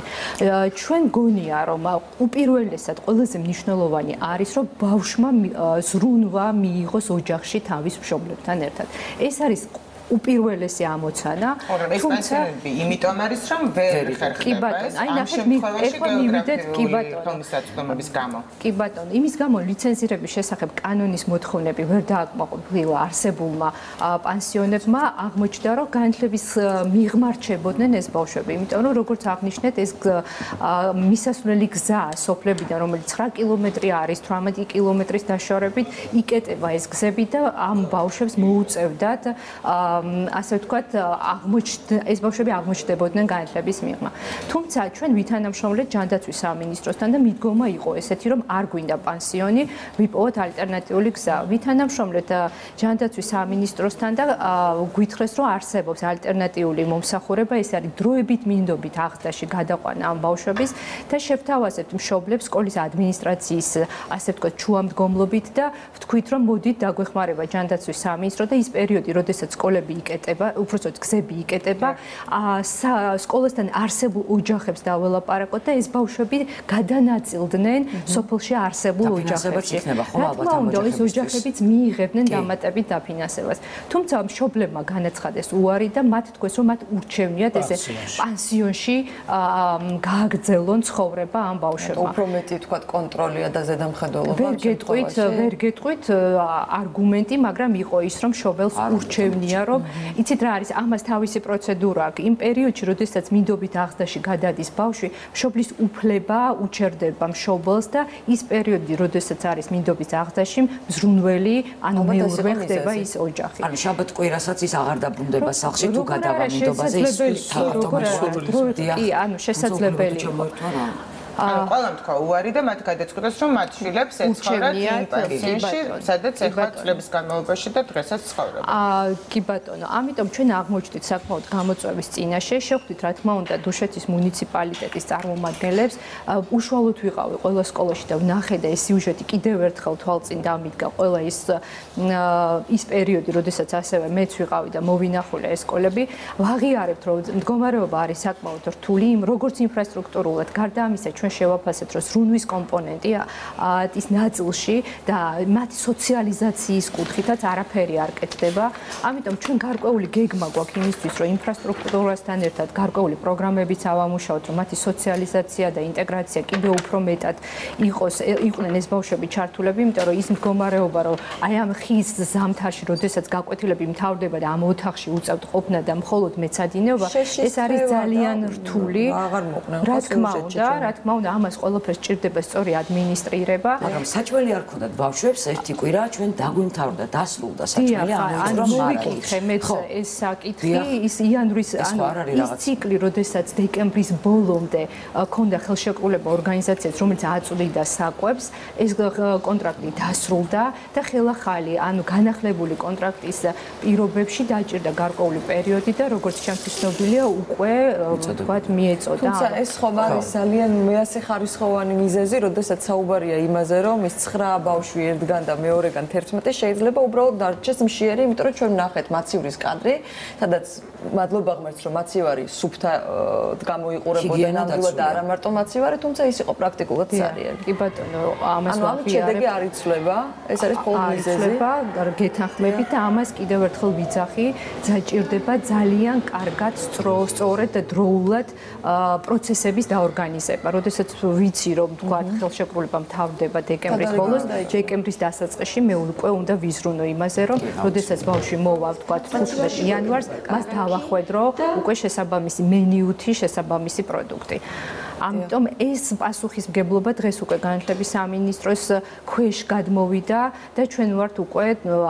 ჩვენ გონია, რომ უპირველესად ყველაზე მნიშვნელოვანი არის, რომ ბავშვმა ზრუნვა მიიღოს ოჯახში თავის მშობლებთან ერთად. ეს არის უპირველესი ამოცანა. თუმცა იმიტომ არის, რომ ვერ ხერხდება. კი ბატონო, აი ნახეთ, ეხლა მივიდეთ, კი ბატონო. კი ბატონო, იმის გამო ლიცენზირების შესახებ კანონის მოთხოვნები ვერ დააკმაყოფილა არსებულმა პანსიონებმა, აღმოჩნდა, რომ განათლების მიღმა რჩებოდნენ ეს ბავშვები, იმიტომ რომ როგორც აღნიშნეთ, ეს მისასვლელი გზა სოფლებიდან, რომელიც 9 კილომეტრი არის 18 კილომეტრის დაშორებით, იკეტება ეს გზები და ამ ბავშვებს მოუწევდათ ასე ვთქვათ, ეს ბავშვები აღმოჩნდებოდნენ განათლების მიღმა. თუმცა ჩვენ ვითანამშრომლეთ ჯანდაცვის სამინისტროსთან და მიდგომა იყო ესეთი, რომ არ გვინდა პანსიონი, ვიპოვოთ ალტერნატიული გზა. ვითანამშრომლეთ ჯანდაცვის სამინისტროსთან და გვითხრეს, რომ არსებობს ალტერნატიული მომსახურება, ეს არის დროებით მინდობით აღზრდაში გადაყვანა ამ ბავშვების და შევთავაზებთ მშობლებს სკოლის ადმინისტრაციის, ასე ვთქვათ, ჩუამდგომლობით და ვთქვით, რომ მოდით დაგვეხმარება ჯანდაცვის სამინისტრო და ის პერიოდი, როდესაც სკოლები იკეტება, უпростоც გზები იკეტება, სკოლასთან არსებულ ოჯახებს დაველაპარაკოთ და ეს ბავშვები გადანაწილდნენ სოფელში არსებულ ოჯახებში. რა თქმა უნდა, ეს ოჯახებიც მიიღებდნენ დამატებით დაფინანსებას. თუმცა მშობლებმა განაცხადეს უარი და მათ თქვეს, რომ მათ ურჩევნიათ ესე პანსიონში გააგრძელონ ცხოვრება ამ ბავშვებმა. უფრო მეტი თქვათ კონტროლია და ზედამხედველობა. ვერ გეტყვით არგუმენტი, მაგრამ იყო ის, რომ მშობელს ურჩევნია, რომ იცით რა არის, ამას თავისი პროცედურა აქვს. იმ პერიოდში, როდესაც მინდობით აღზრდაში გადადის ბავშვი, მშობლის უფლება უჩერდება მშობელს და ის პერიოდი, როდესაც არის მინდობის აღზრდაში, მზრუნველი, ანუ მეორე ხდება ის ოჯახი. ანუ შაბათ-კვირასაც ის აღარ დაბრუნდება სახლში თუ გადავა მინდობაზე ის კი, ანუ შესაძლებელია. ყველამ თქვა უარი და მათ გადაწყვიტეს, რომ მათ შვილებს ეცხოვრათ იმ პანსიონში, სადაც ეხლა წლების განმავლობაში და დღესაც ცხოვრობენ. კი ბატონო, ამიტომ ჩვენ აღმოჩნდით საკმაოდ გამოწვევის წინაშე, შევხვდით რა თქმა უნდა დუშეთის მუნიციპალიტეტის წარმომადგენლებს, უშუალოდ ვიყავი ყველა სკოლაში და ვნახე და ეს სიუჟეტი კიდევ ერთხელ თვალწინ დამიდგა ყველა ის პერიოდი, როდესაც ასევე მეც ვიყავი და მოვინახულე ეს სკოლები, ვაღიარებთ, რომ მდგომარეობა არის საკმაოდ რთული, როგორც ინფრასტრუქტურულად, გარდა ამისა ჩვენ შევაფასეთ, რომ ზრუნვის კომპონენტი ის ნაწილში და მათი სოციალიზაციის კუთხითაც არაფერი არ კეთდება. ამიტომ ჩვენ გარკვეული გეგმა გვაქვს იმისთვის, რომ ინფრასტრუქტურასთან ერთად გარკვეული პროგრამებიც ავამუშავოთ, რომ მათი სოციალიზაცია და ინტეგრაცია კიდევ უფრო მეტად იყვნენ ეს ბავშვები ჩართულები, იმიტომ რომ ის მდგომარეობა, რომ აი ამ ხის ზამთარში, როდესაც გაკვეთილები მთავრდება და ამ ოთახში უწევთ ყოფნა და მხოლოდ მეცადინეობა, ეს არის ძალიან რთული. რა თქმა უნდა, ამას ყველაფერს ჭირდება სწორი ადმინისტრირება. მაგრამ საჭველი არ ქონდათ ბავშვებს ერთი კვირა ჩვენ დაგვიმთავრდა, დასრულდა საჭველი ამიტომ მოვიკითხე მეც ეს საკითხი, ის იანვრის ის ციკლი, როდესაც დეკემბრის ბოლომდე ქონდა ხელშეკრულება ორგანიზაციას, რომელიც აწვდიდა საკვებს, ეს კონტრაქტი დასრულდა და ხელახალი, განახლებული კონტრაქტის პირობებში დაჭირდა გარკვეული პერიოდი და როგორც ჩემთვის ცნობილია, უკვე ვთქვათ, მიეწოდა. თუმცა ეს ხომ არის ძალიან მეასახარისხოვანი მიზეზი, როდესაც საუბარია იმაზე, რომ ის 9 ბავშვი ერთგან და მეორეგან 11 შეიძლება უბრალოდ დარჩეს მშიერი, იმიტომ რომ ჩვენ ვნახეთ მაცივრის კადრი, სადაც მადლობა ღმერთს, რომ მაცივარი სუფთა გამოიყურებოდა ნამდვილად და არა მარტო მაცივარი, თუმცა ის იყო პრაქტიკულად სარიელი. კი ბატონო, ამას ვახიარებ. შედეგი არ იცვლება, ეს არის მხოლოდ მიზეზი. გეთანხმებით და ამას კიდევ ერთხელ ვიძახი, დაჭირდება ძალიან კარგად სწორედ და დროულად პროცესების დაორგანიზება. როდესაც ვიცი, რომ თქვათ ხელშეკრულება მთავრდება დეკემბრის ბოლოს, დეკემბრის დასაწყისში მე უკვე უნდა ვიზრუნო იმაზე, რომ როდესაც ბავშვი მოვა, თქვათ 15 იანვარს, მას დავახვედრო უკვე შესაბამისი მენიუთი, შესაბამისი პროდუქტი. ამიტომ ეს პასუხისმგებლობა დღეს უკვე განათლების სამინისტროს ქვეშ გადმოვიდა და ჩვენ ვართ უკვე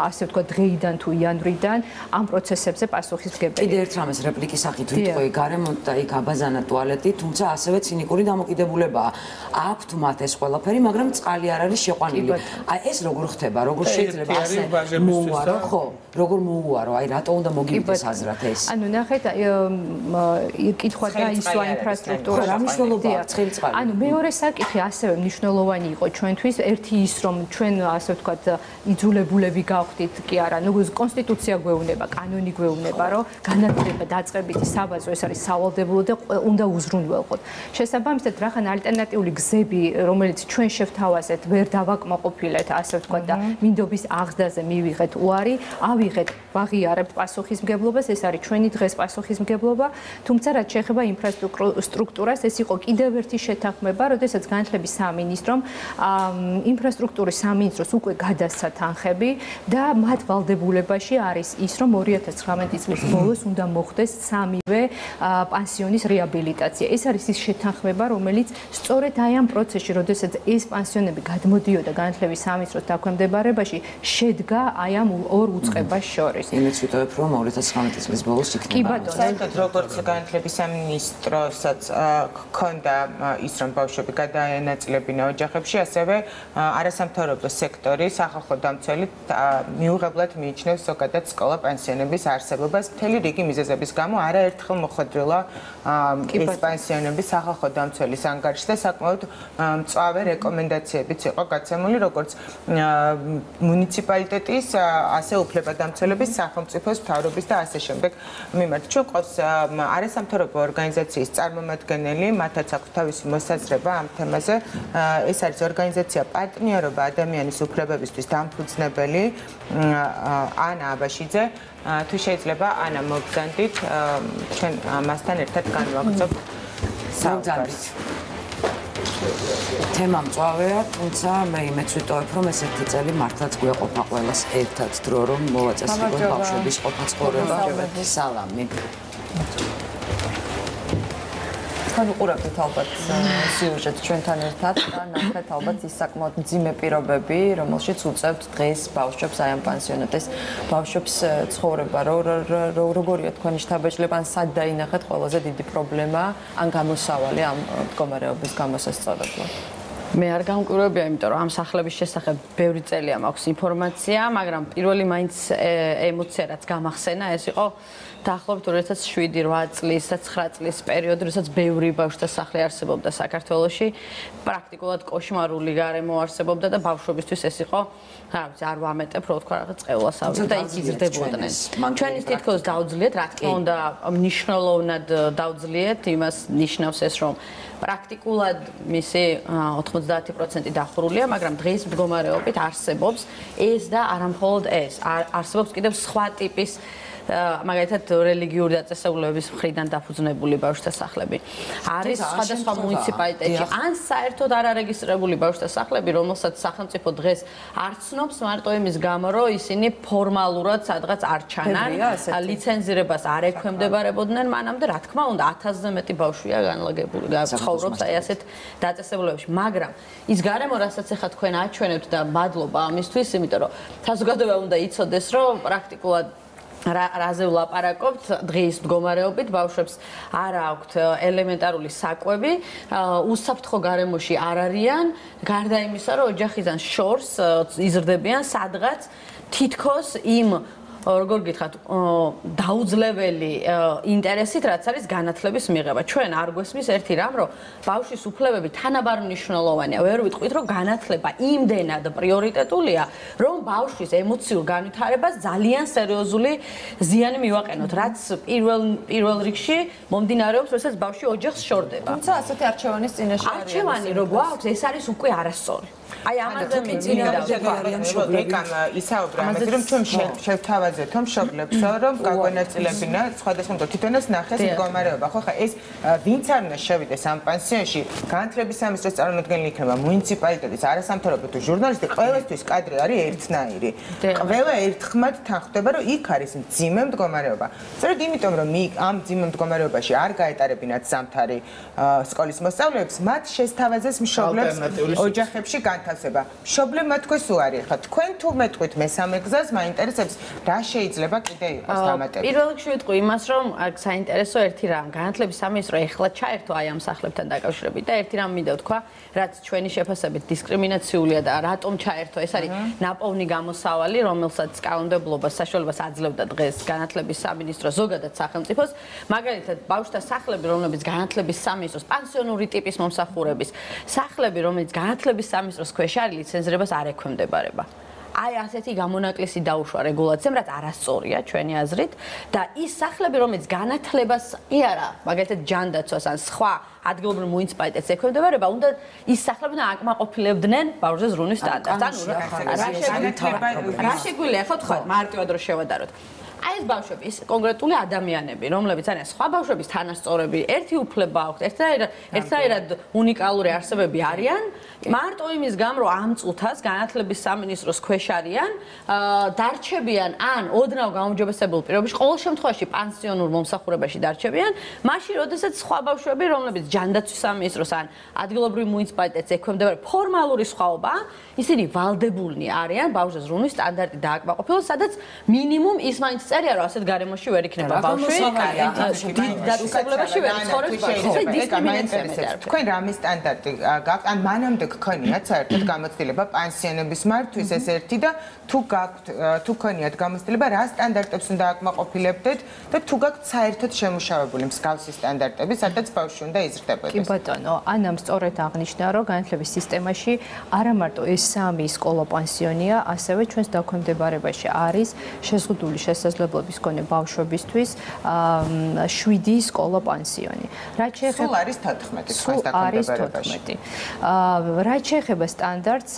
ასე ვთქვათ დღეიდან თუ იანვრიდან ამ პროცესებზე პასუხისმგებელი. კიდევ ერთ რამეს რეპლიკის სახით ვიტყვი, გარემონტ და იქ აბაზანა ტუალეტი, თუმცა ასევე ცინიკური დამოკიდებულებაა. აქვთ მათ ეს ყველაფერი, მაგრამ წყალი არ არის შეყვანილი. აი ეს როგორ ხდება, როგორ შეიძლება ასე მოუარო, ხო? როგორ მოუარო? აი რატო უნდა მოგივიდეს აზრად ეს? ანუ ნახეთ, კითხვა დაისვა ინფრასტრუქტურაში. ანუ მეორე საკითხი ასევე მნიშვნელოვანი იყო ჩვენთვის, ერთი ის რომ ჩვენ ასე ვთქვათ იძულებულები გავხდით კი არა, ნუ კონსტიტუცია გვეუბნება, კანონი გვეუბნება, რომ განათლება დაწყებითი საბაზრო ეს არის სავალდებულო და უნდა უზრუნველყოთ. შესაბამისად, რახან ალტერნატიული გზები, რომელიც ჩვენ შევთავაზეთ, ვერ დავაკმაყოფილეთ, ასე ვთქვათ და მინდობის აღზრდაზე მივიღეთ უარი, ავიღეთ, ვაღიარებთ პასუხისმგებლობას, ეს არის ჩვენი დღეს პასუხისმგებლობა, თუმცა რაც შეეხება ინფრასტრუქტურას, ეს იყო კიდევ ერთი შეთანხმება, როდესაც განათლების სამინისტრომ ინფრასტრუქტურის სამინისტროს უკვე გადასცა თანხები და მათ ვალდებულებაში არის ის, რომ 2019 წლის ბოლოს უნდა მოხდეს 3-ვე პანსიონის რეაბილიტაცია. ეს არის ის შეთანხმება, რომელიც სწორედ აი ამ პროცესში, როდესაც ეს პანსიონები გადმოდიოდა განათლების სამინისტროს დაქვემდებარებაში, შედგა აი ამ ორ უწყებას შორის. იმედს ვიტოვებ, რომ 2019 წლის ბოლოს იქნება. კი ბატონო, საერთოდ როგორც განათლების სამინისტროსაც ქონდა ის რომ ბავშვები გადაენაწილებინა ოჯახებში, ასევე არასამთავრობო სექტორი სახალხო დამცველი მიუღებლად მიიჩნევს ზოგადად სკოლა-პანსიონების არსებობას. მთელი რიგი მიზეზების გამო არაერთხელ მოხვედრილა ეს პანსიონები სახალხო დამცველის ანგარიშში და საკმაოდ მწვავე რეკომენდაციებიც იყო გაცემული, როგორც მუნიციპალიტეტის, ასე უფლებადამცველების, სახელმწიფოს, მთავრობის და ასე შემდეგ მიმართ. ჩვენ ყავს არასამთავრობო ორგანიზაციის წარმომადგენელი, მათაც აქვს თავისი მოსაზრება ამ თემაზე. ეს არის ორგანიზაცია პარტნიორობა ადამიანის უფლებებისთვის დამფუძნებელი ანა აბაშიძე. თუ შეიძლება ანა მოგზანდით, ჩვენ მასთან ერთად განვაგრძობთ საუბარს. თემა მწვავეა, თუმცა მე იმედს ვიტოვებ, რომ ეს ერთი წელი მართლაც გვეყოფა ყველას ერთად დრო, რომ მოვაწესრიგოთ ბავშვების ყოფა-ცხოვრება. სალამი. თან უყურებთ ალბათ სიუჟეტს ჩვენთან ერთად და ნახეთ ალბათ ის საკმაოდ მძიმე პირობები, რომელშიც უწევთ დღეს ბავშვებს აი ამ პანსიონატის ბავშვებს ცხოვრება. როგორია თქვენი შთაბეჭდილება, ან სად დაინახეთ ყველაზე დიდი პრობლემა, ან გამოსავალი ამ მდგომარეობის გამოსასწორებლად? მე არ გამკვირვებია, იმიტომ რომ ამ სახლების შესახებ ბევრი წელია მაქვს ინფორმაცია, მაგრამ პირველი მაინც ემოცია რაც გამახსენა, ეს იყო დაახლოებით 2007-8 წლის და 9 წლის პერიოდი, როდესაც ბევრი ბავშვთა სახლი არსებობდა საქართველოში, პრაქტიკულად კოშმარული გარემო არსებობდა და ბავშვებისთვის ეს იყო, რა ვიცი, არ ვამეტებ, რო თქვა რაღაც წეულასავლის და იქ იზრდებოდნენ. ჩვენის თითქოს დაუძლიეთ, რა თქმა უნდა, მნიშვნელოვნად დაუძლიეთ, იმას ნიშნავს ეს, რომ პრაქტიკულად მისი 90% დახურულია, მაგრამ დღის მდგომარეობით არსებობს ეს და არამხოლოდ ეს. არსებობს კიდევ სხვა ტიპის მაგალითად რელიგიური დაწესებულებების მხრიდან დაფუძნებული ბავშვთა სახლები. არის სხვადასხვა მუნიციპალიტეტში ან საერთოდ არ არეგისტრირებული ბავშვთა სახლები, რომელსაც სახელმწიფო დღეს არ ცნობს მარტო იმის გამო, რომ ისინი ფორმალურად სადღაც არ ჩანან, ლიცენზირებას არ ექვემდებარებოდნენ მანამდე, რა თქმა უნდა, 1000-ზე მეტი ბავშვია განლაგებული, ცხოვრობს აი ასეთ დაწესებულებებში, მაგრამ ის გარემო, რასაც ახლა თქვენ აჩვენებთ და მადლობა ამისთვის, იმიტომ რომ საზოგადოება უნდა იცოდეს, რომ პრაქტიკულად რაზე ვლაპარაკობთ დღის მდგომარეობით ბავშვებს არ აქვთ ელემენტარული საკვები, უსაფრთხო გარემოში არ არიან, გარდა იმისა, რომ ოჯახიდან შორს იზრდებიან სადღაც თითქოს იმ როგორ გითხრათ, დაუძლეველი ინტერესით, რაც არის განათლების მიღება. ჩვენ არ გვესმის ერთი რამ, რომ ბავშვის უფლებები თანაბარ მნიშვნელოვანია. ვერ ვიტყვით, რომ განათლება იმდენად პრიორიტეტულია, რომ ბავშვის ემოციურ განვითარებას ძალიან სერიოზული ზიანი მივაყენოთ, რაც პირველ რიგში მომდინარეობს, როდესაც ბავშვი ოჯახს შორდება. თუმცა ასეთი არჩევანის წინაშე არის. არჩევანი რო გვაქვს, ეს არის უკვე არასწორი. აი ამაზე ისაუბრა ამაზე, რომ ჩვენ შევთავაზეთ რომ მშობლებსო, რომ გაგვენაწილებინა სხვადასხვა თვითონაც ნახეს მდგომარეობა. ხო ხა ეს ვინც არ უნდა შევიდეს ამ პანსიონში, განათლების სამინისტროს წარმომადგენელი იქნება, მუნიციპალიტეტის, არასამთავრობო თუ ჟურნალისტი, ყველასთვის კადრი არის ერთნაირი. ყველა ერთხმად თანხდება, რომ იქ არის მძიმე მდგომარეობა. სწორედ იმიტომ, რომ ამ მძიმე მდგომარეობაში არ გაეტარებინათ ზამთარი სკოლის მოსწავლეებს, მათ შესთავაზეს მშობლებს ოჯახებში განთავსება. მშობლებმა თქვენს უარი ხა თქვენ თუ მეტყვით მესამე გზას, მაინტერესებს რა შეიძლება კიდე იყოს დამატებით. პირველ რიგში ვიტყვი იმას, რომ საინტერესო ერთი რამ, განათლების სამინისტრო ეხლა ჩაერთო აი ამ სახლებთან დაკავშირებით და ერთი რამ მინდა ვთქვა, რაც ჩვენი შეფასებით დისკრიმინაციულია და რატომ ჩაერთო, ეს არის ნაპოვნი გამოსავალი, რომელსაც კანონმდებლობას საშუალებას აძლევდა დღეს განათლების სამინისტრო ზოგადად სახელმწიფოს, მაგალითად ბავშვთა სახლები, რომლებიც განათლების სამინისტროს პანსიონური ტიპის მომსახურების სახლები, რომელიც განათლების სამინისტროს ქვეშ არის, ლიცენზირებას არ ექვემდებარება. აი ასეთი გამონაკლისი დაუშვა რეგულაციამ, რაც არასწორია ჩვენი აზრით და ის სახლები, რომელიც განათლებას კი არა, მაგალითად ჯანდაცვას ან სხვა ადგილობრივ მუნიციპალიტეტს ექვემდებარება, უნდა ის სახლები და აკმაყოფილებდნენ ბავშვზე ზრუნვის სტანდარტს. რა შეგვიძლია ხო თქვა მარტივად რო შევადაროთ. აი ეს ბავშვები, ის კონკრეტული ადამიანები, რომლებიც არიან სხვა ბავშვების თანასწორები, ერთი უფლება აქვთ, ერთნაირად უნიკალური არსებები არიან, მარტო იმის გამო, რომ ამ წუთას განათლების სამინისტროს ქვეშ არიან, დარჩებიან ან ოდნავ გაუმჯობესებულ პირობებში, ყოველ შემთხვევაში პანსიონურ მომსახურებაში დარჩებიან, მაშინ, როდესაც სხვა ბავშვები, რომლებიც ჯანდაცვის სამინისტროს ან ადგილობრივ მუნიციპალიტეტს ექვემდებარება, ფორმალური სხვაობა, ისინი ვალდებულნი არიან ბავშვზე ზრუნვის სტანდარტი დააკმაყოფილოს, სადაც მინიმუმ ის მაინც წერია, რომ ასეთ გარემოში ვერ იქნება ბავშვი. დიდ დაწესებულებაში ვერ ცხოვრობს ბავშვი. დისკრიმინაცია. თქვენ რამე სტანდარტი გაქვთ? ან მანამდე გქონიათ საერთოდ გამოცდილება პანსიონების მართვის ეს ერთი და თუ გქონიათ გამოცდილება, რა სტანდარტებს უნდა აკმაყოფილებდეთ და თუ გაქვთ საერთოდ შემუშავებული მსგავსი სტანდარტები, სადაც ბავშვი უნდა იზრდებოდეს. კი ბატონო, ანამ სწორედ აღნიშნა, რომ განათლების სისტემაში არა მარტო ეს 3 სკოლა-პანსიონია, ასევე ჩვენს დაქვემდებარებაში არის შეზღუდული შესაძლებლობის მქონე ბავშვებისთვის 7 სკოლა-პანსიონი. რაც შეეხება სულ არის 14 თქვენს დაქვემდებარებაში. რაც შეეხება სტანდარტს,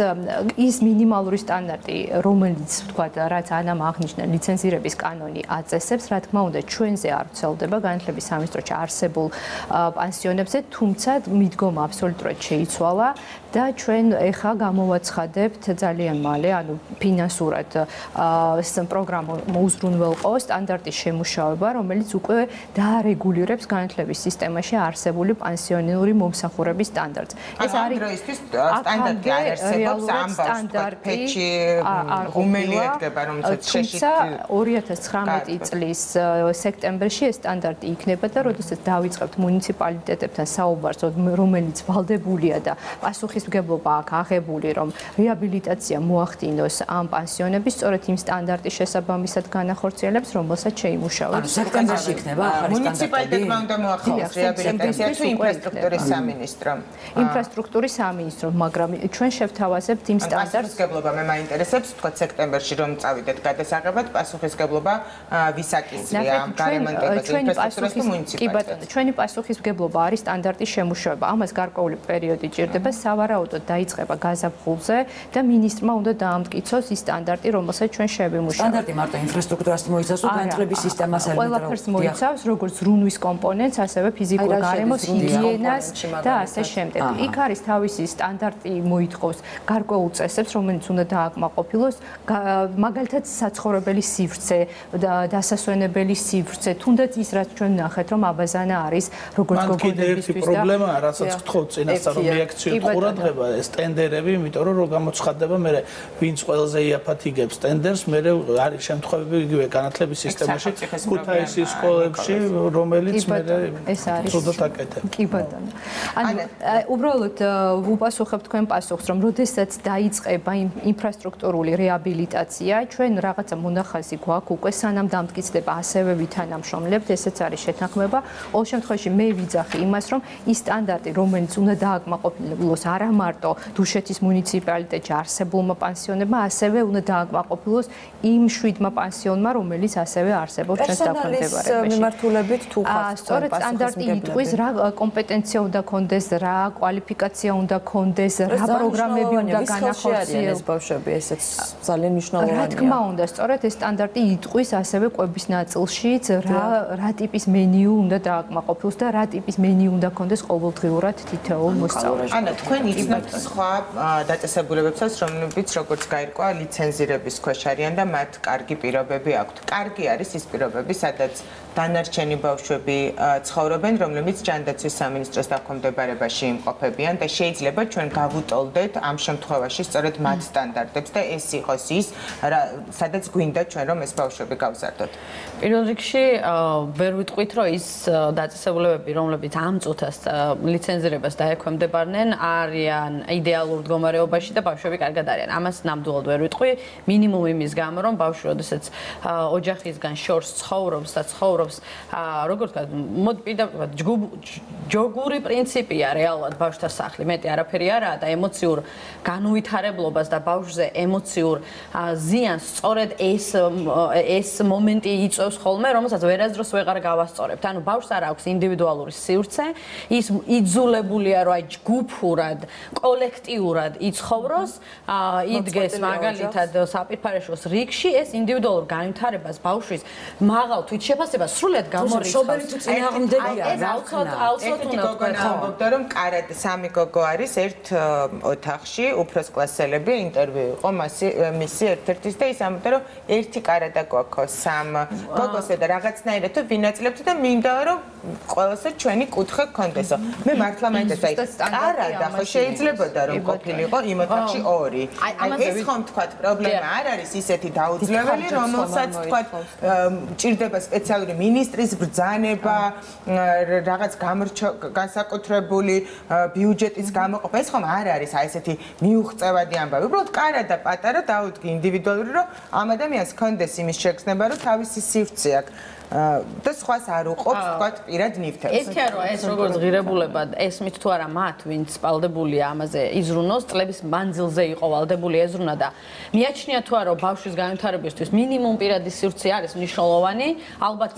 ის მინიმალური სტანდარტი, რომელიც ვთქვათ, რაც ანამ აღნიშნა, ლიცენზირების კანონი აწესებს, რა თქმა უნდა, ჩვენზე არ ვრცელდება განათლების სამინისტროში არსებულ პანსიონებზე, თუმცა მიდგომა აბსოლუტურად შეიცვალა და ჩვენ ეხა გამოვაცხადებთ ძალიან მალე, ანუ ფინანსურად პროგრამა მოუზრუნველყო სტანდარტის შემუშავება, რომელიც უკვე დაარეგულირებს განათლების სისტემაში არსებული პანსიონური მომსახურების სტანდარტს. ეს არის დროისთვის სტანდარტი არ არსებობს ამ ბავშვებში ღუმელი ედგება, რომელსაც თუმცა 2019 წლის სექტემბერში ეს სტანდარტი იქნება და როდესაც დავიწყებთ მუნიციპალიტეტებთან საუბარს, რომელიც ვალდებულია და პასუხისმგებლობა აქვს აღებული, რომ რეაბილიტაცია მოახდინოს ამ პანსიონების სწორედ იმ სტანდარტის შესაბამისად განახორციელოს ხანგრძლივობს, რომელსაც შეიმუშავებს. ანუ სექტემბერში იქნება ახალი სტანდარტები. მუნიციპალიტეტმა უნდა მოახდინოს რეაბილიტაცია თუ ინფრასტრუქტურის სამინისტრო. ინფრასტრუქტურის სამინისტრო, მაგრამ ჩვენ შევთავაზებთ იმ სტანდარტს. პასუხისგებლობა მე მაინტერესებს, თქვა სექტემბერში რომ წავიდეთ გადასაღებად, პასუხისგებლობა ვის აკისრია ამ გარემონტებაზე ინფრასტრუქტურას თუ მუნიციპალიტეტს. კი ბატონო, ჩვენი პასუხისგებლობა არის სტანდარტის შემუშავება. ამას გარკვეული პერიოდი ჭირდება, სავარაუდოდ დაიწყება გაზაფხულზე და მინისტრმა უნდა დაამტკიცოს ის სტანდარტი, რომელსაც ჩვენ შევიმუშავებთ. სტანდარტი მარტო ინფრასტრუქტურას მოიცავს, თუ განათლების სისტემას ყველაფერს მოიცავს, როგორც ზრუნვის კომპონენტს, ასევე ფიზიკურ გარემოს ჰიგიენას და ასე შემდეგ. იქ არის თავისი სტანდარტი მოითხოვს გარკვეულ წესებს, რომელიც უნდა დააკმაყოფილოს, მაგალითად საცხოვრებელი სივრცე და დასასვენებელი სივრცე, თუნდაც ის რაც ჩვენ ნახეთ, რომ აბაზანა არის როგორც გოგონებისთვის და პრობლემაა, რასაც გთხოვთ წინასწარ რომ რეაქციო ყურადღება ეს ტენდერები, იმიტომ რომ გამოცხადდება მე ვინც ყველაზე იაფად იგებს ტენდერს, მე არის შემთხვევები იგივე განათლების სისტემაში, ქუთაისის სკოლებში, რომელიც მე ეს არის ცუდად აკეთებ. კი ბატონო. ანუ უბრალოდ ვუპასუხებ თქვენ პასუხს, რომ როდესაც დაიწყება ინფრასტრუქტურული რეაბილიტაცია, ჩვენ რაღაცა მონახაზი გვაქვს უკვე სანამ დამტკიცდება ასევე ვითანამშრომლებთ, ესეც არის შეთანხმება. ყოველ შემთხვევაში მე ვიძახი იმას, რომ ის სტანდარტი, რომელიც უნდა დააკმაყოფილოს არა მარტო დუშეთის მუნიციპალიტეტში არსებულმა პანსიონებმა, ასევე უნდა დააკმაყოფილოს იმ 7 პანსიონმა, რომელიც ასევე არსებობს ჩვენს დაქვემდებარებაში. მიმართულებით თუ ხართ სწორედ სტანდარტი იტყვის რა კომპეტენცია უნდა კონდეს, რა კვალიფიკაცია უნდა კონდეს, რა პროგრამები უნდა განახორციელოს. ეს ბავშვები ესეც ძალიან მნიშვნელოვანია. რა თქმა უნდა, სწორედ ეს სტანდარტი იტყვის ასევე კვების ნაწილშიც რა ტიპის მენიუ უნდა დააკმაყოფილოს და რა ტიპის მენიუ უნდა კონდეს ყოველდღიურად თითოეულ მოსწავლეში. ანა, თქვენ იცნობთ სხვა დაწესებულებებსაც, რომლებიც როგორც გაირკვა ლიცენზირების ქვეშ არიან და მათ კარგი პირობები აქვთ. კარგი არის ის პირობები, სადაც დანარჩენი ბავშვები ცხოვრობენ, რომლებიც ჯანდაცვის სამინისტროს დაქვემდებარებაში იმყოფებიან და შეიძლება ჩვენ გავუტოლდეთ ამ შემთხვევაში სწორედ მათ სტანდარტებს და ეს იყოს ის, სადაც გვინდა ჩვენ რომ ეს ბავშვები გავზარდოთ. პირველ რიგში ვერ ვიტყვით, რომ ის დაწესებულებები, რომლებიც ამ წუთას ლიცენზირებას დაექვემდებარნენ, არიან იდეალურ მდგომარეობაში და ბავშვები კარგად არიან. ამას ნამდვილად ვერ ვიტყვი, მინიმუმ იმის გამო, რომ ბავშვი როდესაც ოჯახისგან შორს ცხოვრობს და ცხოვრობს როგორც ვთქვათ, მოდი პირდაპირ ჯოგური პრინციპია რეალურად ბავშვთა სახლი, მეტი არაფერი არაა და ემოციურ განუვითარებლობას და ბავშვზე ემოციურ ზიანს სწორედ ეს მომენტი იწვევს ხოლმე, რომელსაც ვერასდროს ვეღარ გავასწორებთ. ანუ ბავშვს არ აქვს ინდივიდუალური სივრცე, ის იძულებულია რომ აი ჯგუფურად, კოლექტიურად იცხოვროს, იდგეს მაგალითად საფირფარეშოს რიგში, ეს ინდივიდუალურ განვითარებას ბავშვის მაღალ თვითშეფასებას სრულიად გამორიცხავს. შობელი თუ წინააღმდეგია, ერთი გოგონა ამბობდა, რომ კარად სამი გოგო არის ერთ ოთახში, უფროს კლასელები, ინტერვიუ იყო მისი ერთ-ერთის და ის ამბობდა, რომ ერთი კარადა გვაქვს სამ გოგოსა და რაღაცნაირად თუ ვინაწლებთ და მინდა რომ ყველასა ჩვენი კუთხე გქონდესო. მე მართლა მაინტერესებს კარადა ხო შეიძლებოდა რომ ყოფილიყო იმ ოთახში ორი. აი ეს ხომ თქვა პრობლემა არ არის ისეთი დაუძლეველი, რომელსაც თქვა ჭირდება სპეციალური მინისტრის ბრძანება, რაღაც განსაკუთრებული ბიუჯეტის გამოყოფა. ეს ხომ არ არის აი ესეთი მიუღწევადი ამბავი. უბრალოდ კარადა პატარა დაუდგი ინდივიდუალური, რომ ამ ადამიანს ჰქონდეს იმის შეგრძნება, რომ თავისი სივრცე აქვს. და სხვას არ უყოფს, თქვათ, პირად ნივთებს. ერთია რომ ეს როგორც ღირებულება ესმით თუ არა მათ, ვინც პალდებულია ამაზე იზრუნოს, წლების მანძილზე იყო ვალდებული ეზრუნა და მიაჩნია თუ არა რომ ბავშვის განვითარებისთვის მინიმუმ პირადი სივრცე არის მნიშვნელოვანი, ალბათ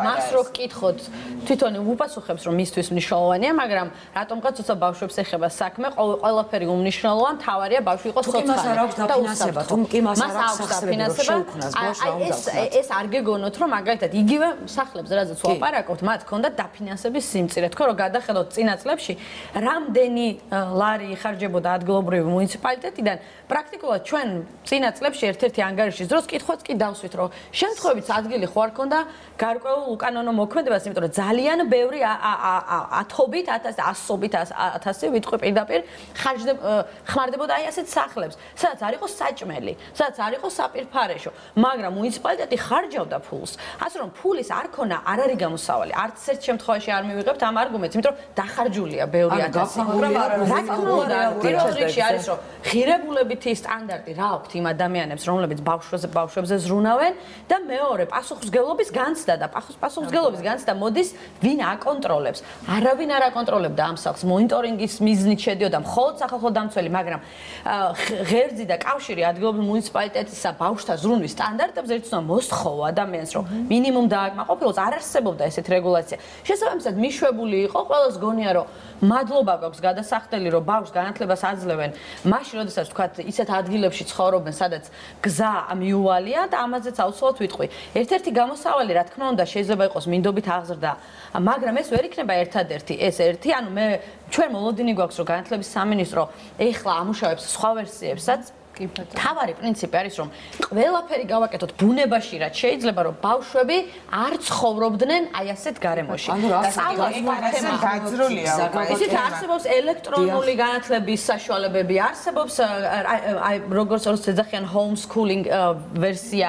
მას რო გკითხოთ, თვითონ უპასუხებს რომ მისთვის მნიშვნელოვანია, მაგრამ რატომღაც თუცა ბავშვებს ეხება საქმე, ყველაფერი უმნიშვნელოვან, თავარია ბავშვი იყოს სოციალური. თუ კი მას არ აქვს დაფინანსება, თუ კი მას არ აქვს სახსრებილი შეუქმნას ბავშვს, ეს არ გეგონოთ რომ მაგალითად იგივე სახლებს რაზეც ვაპარაკობთ, მათ ჰქონდა დაფინანსების სიმწირე. თქო რომ გადახედოთ წინა წლებში, რამდენი ლარი იხარჯებოდა ადგილობრივი მუნიციპალიტეტიდან, პრაქტიკულად ჩვენ წინა წლებში ერთ-ერთი ანგარიშის დროს კითხვაც კი დავსვით, რომ შემთხვევით ადგილი ხო არ ქონდა გარკვეულ უკანონო მოქმედებას, იმიტომ რომ ძალიან ბევრი ათობით, ასობით, 1000 ვიტყვი პირდაპირ ხმარდებოდა აი ასეთ სახლებს, სადაც არ იყო საჭმელი, სადაც არ იყო საპირფარეშო, მაგრამ მუნიციპალიტეტი ხარჯავდა ფულს. ასე რომ ფულის არ ქონა, არ არის გამოსავალი. არც ერთ შემთხვევაში არ მივიღებთ ამ არგუმენტს, იმიტომ რომ დახარჯულია ბევრი ათასი. რა თქმა უნდა, პირველ რიგში არის რომ ღირებულებითი სტანდარტი რა აქვს იმ ადამიანებს, რომლებიც ბავშვებზე ზრუნავენ და მეორე პასუხისმგებლობის განცდა და პასუხისმგებლობის განცდა მოდის ვინ აკონტროლებს. არავინ არ აკონტროლებდა ამ სახლს, მონიტორინგის მიზნით შედიოდა მხოლოდ სახალხო დამცველი, მაგრამ ღერძი და კავშირი ადგილობრივ მუნიციპალიტეტისა ბავშვთა ზრუნვის სტანდარტებს ერთს უნდა მოსთხოვო ადამიანს, რომ მინიმუმ დააკმაყოფილოს, არ არსებობდა ესეთ რეგულაცია. შესაბამისად მიშვებული იყო, ყველას გონია, რომ მადლობა გვაქვს გადასახდელი, რომ ბავშვს განათლებას აძლევენ, მაშინ როდესაც თქვათ ისეთ ადგილებში ცხოვრობენ, სადაც გზა მიუვალია და ამაზეც აუცილებლად ვიტყვი. ერთ-ერთი გამოსავალი, რა თქმა უნდა, შეიძლება იყოს მინდობით აღზრდა, მაგრამ ეს ვერ იქნება ერთადერთი, ეს ერთი, ანუ მე ჩვენ მოლოდინი გვაქვს, რომ განათლების სამინისტრო ეხლა ამუშავებს სხვა ვერსიებსაც. თავარი პრინციპი არის, რომ ყველაფერი გავაკეთოთ ბუნებაში, რაც შეიძლება, რომ ბავშვები არ ცხოვრობდნენ აი ასეთ გარემოში. ისიც არსებობს ელექტრონული განათლების საშუალებები, არსებობს აი როგორც ეძახიან homeschooling ვერსია.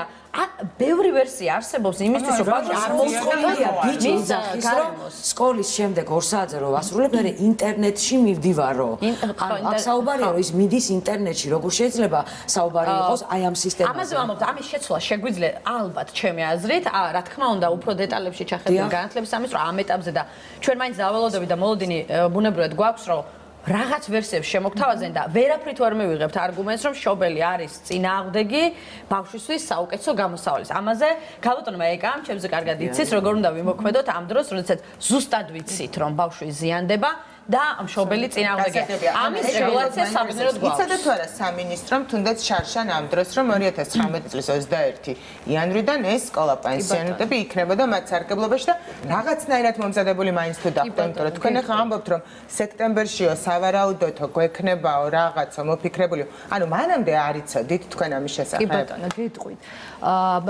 ბევრი ვერსია არსებობს იმისთვის, რომ ბავშვი არ მოსყოლია ბიჭი ძახის, რომ სკოლის შემდეგ 2 საათზე რომ ვასრულებ, მე ინტერნეტში მივდივარო. აქ საუბარია, რომ ის მიდის ინტერნეტში, როგორ შეიძლება საუბარი იყოს აი ამ სისტემაზე. ამაზე ვამბობთ, ამის შეცვლა შეგვიძლია ალბათ ჩემი აზრით, რა თქმა უნდა, უფრო დეტალებში ჩახედავთ განათლების სამინისტრო ამ ეტაპზე და ჩვენ მაინც დაველოდებით და მოლოდინი ბუნებრივად გვაქვს, რომ რაღაც ვერსიებს შემოგთავაზენ და ვერაფრით ვერ მივიღებთ არგუმენტს, რომ შობელი არის წინააღმდეგი ბავშვისთვის საუკეთესო გამოსავალის. ამაზე ქალბატონმა ეკამ, ჩემზე კარგად იცის, როგორ უნდა ვიმოქმედოთ ამ დროს, როდესაც ზუსტად ვიცით, რომ ბავშვი ზიანდება და მშობელი წინააღმდეგია. ამის რეგულაცია საბრძოლოდ გვაქვს. იცოდეთ თუ არა სამინისტრომ თუნდაც შარშან ამ დროს, რომ 2019 წლის 21 იანვრიდან ეს სკოლა-პანსიონები იქნებოდა მათ სარგებლობაში და რაღაცნაირად მომზადებული მაინც თუ დახვდა, იმიტომ რომ თქვენ ახლა ამბობთ, რომ სექტემბერშიო სავარაუდოთო გვექნებაო რაღაცა მოფიქრებულიო. ანუ მანამდე არ იცოდით თქვენ ამის შესახებ? კი ბატონო, გეტყვით.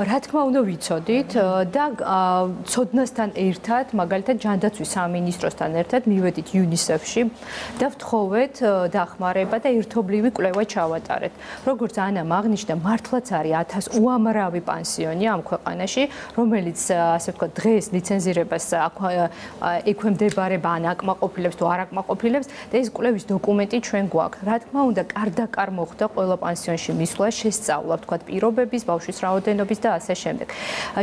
რა თქმა უნდა ვიცოდით და ცოდნასთან ერთად, მაგალითად ჯანდაცვის სამინისტროსთან ერთად მივედით იუნისეფში და ვთხოვეთ დახმარება და ერთობლივი კვლევა ჩავატარეთ. როგორც ანამ აღნიშნა, მართლაც არის 1000 უამრავი პანსიონი ამ ქვეყანაში, რომელიც ასე ვთქვათ, დღეს ლიცენზირებას ექვემდებარება ან აკმაყოფილებს თუ არ აკმაყოფილებს და ეს კვლევის დოკუმენტი ჩვენ გვაქვს. რა თქმა უნდა, კარდაკარ მოხდა ყველა პანსიონში მისვლა, შესწავლა, ვთქვათ, პირობების, ბავშვის რაოდენობის და ასე შემდეგ.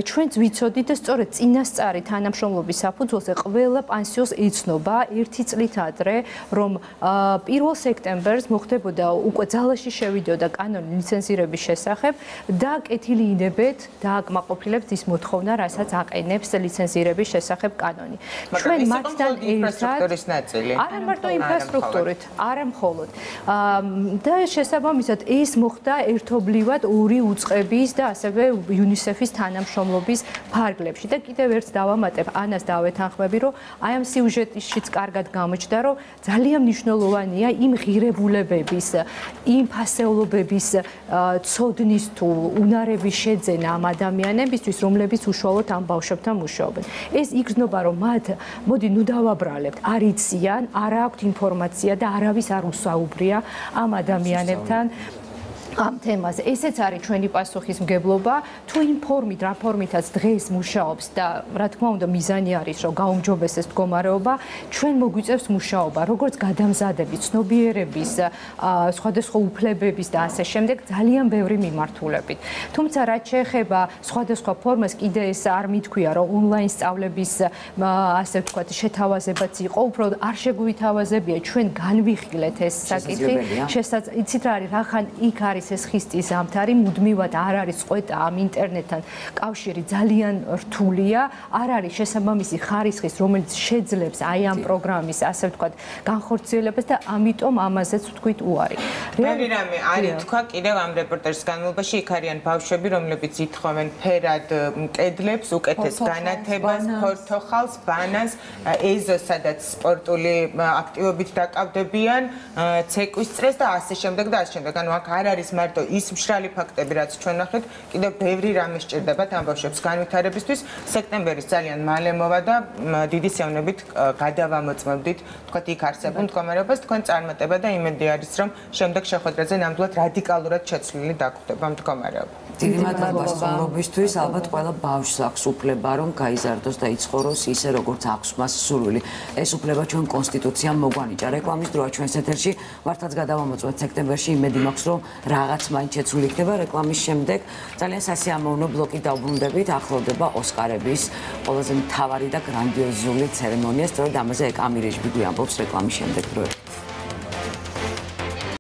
ჩვენც ვიცოდით და სწორედ წინასწარი თანამშრომლობის საფუძველზე ყველა პანსიონს ეცნობა 1 წლით ადრე, რომ 1 სექტემბერს მოხდებოდა უკვე ძალაში შევიდოდა კანონი ლიცენზირების შესახებ და კეთილი ინებეთ და აკმაყოფილებს ის მოთხოვნა, რასაც აყენებს ლიცენზირების შესახებ კანონი. ჩვენ მათთან ერთად არა მარტო ინფრასტრუქტურით, არა მხოლოდ. და შესაბამისად ეს მოხდა ერთობლივად ორი უწყების და ასევე იუნისეფის თანამშრომლობის ფარგლებში და კიდევ ერთს დავამატებ, ანას დავეთანხმები, რომ აი ამ სიუჟეტშიც კარგად გამოჩნდა, რომ ძალიან მნიშვნელოვანია იმ ღირებულებების, იმ ფასეულობების ცოდნის თუ უნარების შეძენა ამ ადამიანებისთვის, რომლებიც უშუალოდ ამ ბავშვებთან მუშაობენ. ეს იგრძნობა, რომ მათ მოდი ნუ დავაბრალებთ, არ იციან, არ აქვთ ინფორმაცია და არავის არ უსაუბრია ამ ადამიანებთან ამ თემაზე. ესეც არის ჩვენი პასუხისმგებლობა, თუ იმ ფორმით, რა ფორმითაც დღეს მუშაობს და რა თქმა უნდა მიზანი არის, რომ გაუმჯობესდეს მდგომარეობა, ჩვენ მოგვიწევს მუშაობა, როგორც გადამზადების, ცნობიერების, სხვადასხვა უფლებების და ასე შემდეგ, ძალიან ბევრი მიმართულებით. თუმცა რაც შეეხება სხვადასხვა ფორმას, კიდე ეს არ მithქვია, რომ ონლაინ სწავლების ასე ვთქვათ, შეთავაზებაც იყო, უბრალოდ არ შეგვითავაზებია, ჩვენ განვიხილეთ ეს საკითხი. იცით რა არის, რახან იქ არის ეს ხისტი ზამთარი, მუდმივად არ არის წყვეტა ამ ინტერნეტთან კავშირი ძალიან რთულია, არ არის შესაბამისი ხარისხის, რომელიც შეძლებს აი ამ პროგრამის, ასე ვთქვათ, განხორციელებას და ამიტომ ამაზეც ვთქვით უარი. ბევრი რამე არის თქვა კიდევ ამ რეპორტაჟის განმავლობაში, იქ არიან ბავშვები, რომლებიც ითხოვენ ფერად კედლებს, უკეთეს განათებას, ფორთოხალს, ბანანს, ეზოს, სადაც სპორტული აქტივობით დაკავდებიან, ცეკვის წრეს და ასე შემდეგ და ასე შემდეგ. ანუ აქ არ არის მარტო ის მშრალი ფაქტები, რაც ჩვენ ნახეთ, კიდევ ბევრი რამე სჭირდებათ ამ ბავშვებს განვითარებისთვის. სექტემბერის ძალიან მალე მოვა და დიდი სიამოვნებით გადავამოწმებდით, თქვათ, იქ არსებულ მდგომარეობას, თქვენ წარმატება და იმედი არის, რომ შემდეგ შეხვედრაზე ნამდვილად რადიკალურად შეცვლილი დაგხვდება მდგომარეობა. დიდი მადლობა სწავლობისთვის, ალბათ ყველა ბავშვს აქვს უფლება, რომ გაიზარდოს და იცხოვროს ისე, როგორც აქვს მას სურვილი. ეს უფლება ჩვენ კონსტიტუციამ მოგვანიჭა. რეკლამის დროა ჩვენს ეთერში, მართლაც გადავამოწმეთ სექტემბერში, იმედი მაქვს, რომ რაღაც მაინც შეცვლილი იქნება. რეკლამის შემდეგ ძალიან სასიამოვნო ბლოკი დავბრუნდებით, ახლოვდება ოსკარების ყველაზე მთავარი და გრანდიოზული ცერემონია, სწორედ ამაზე ეკამირეჯბი გვიამბობს რეკლამის შემდეგ დროებით.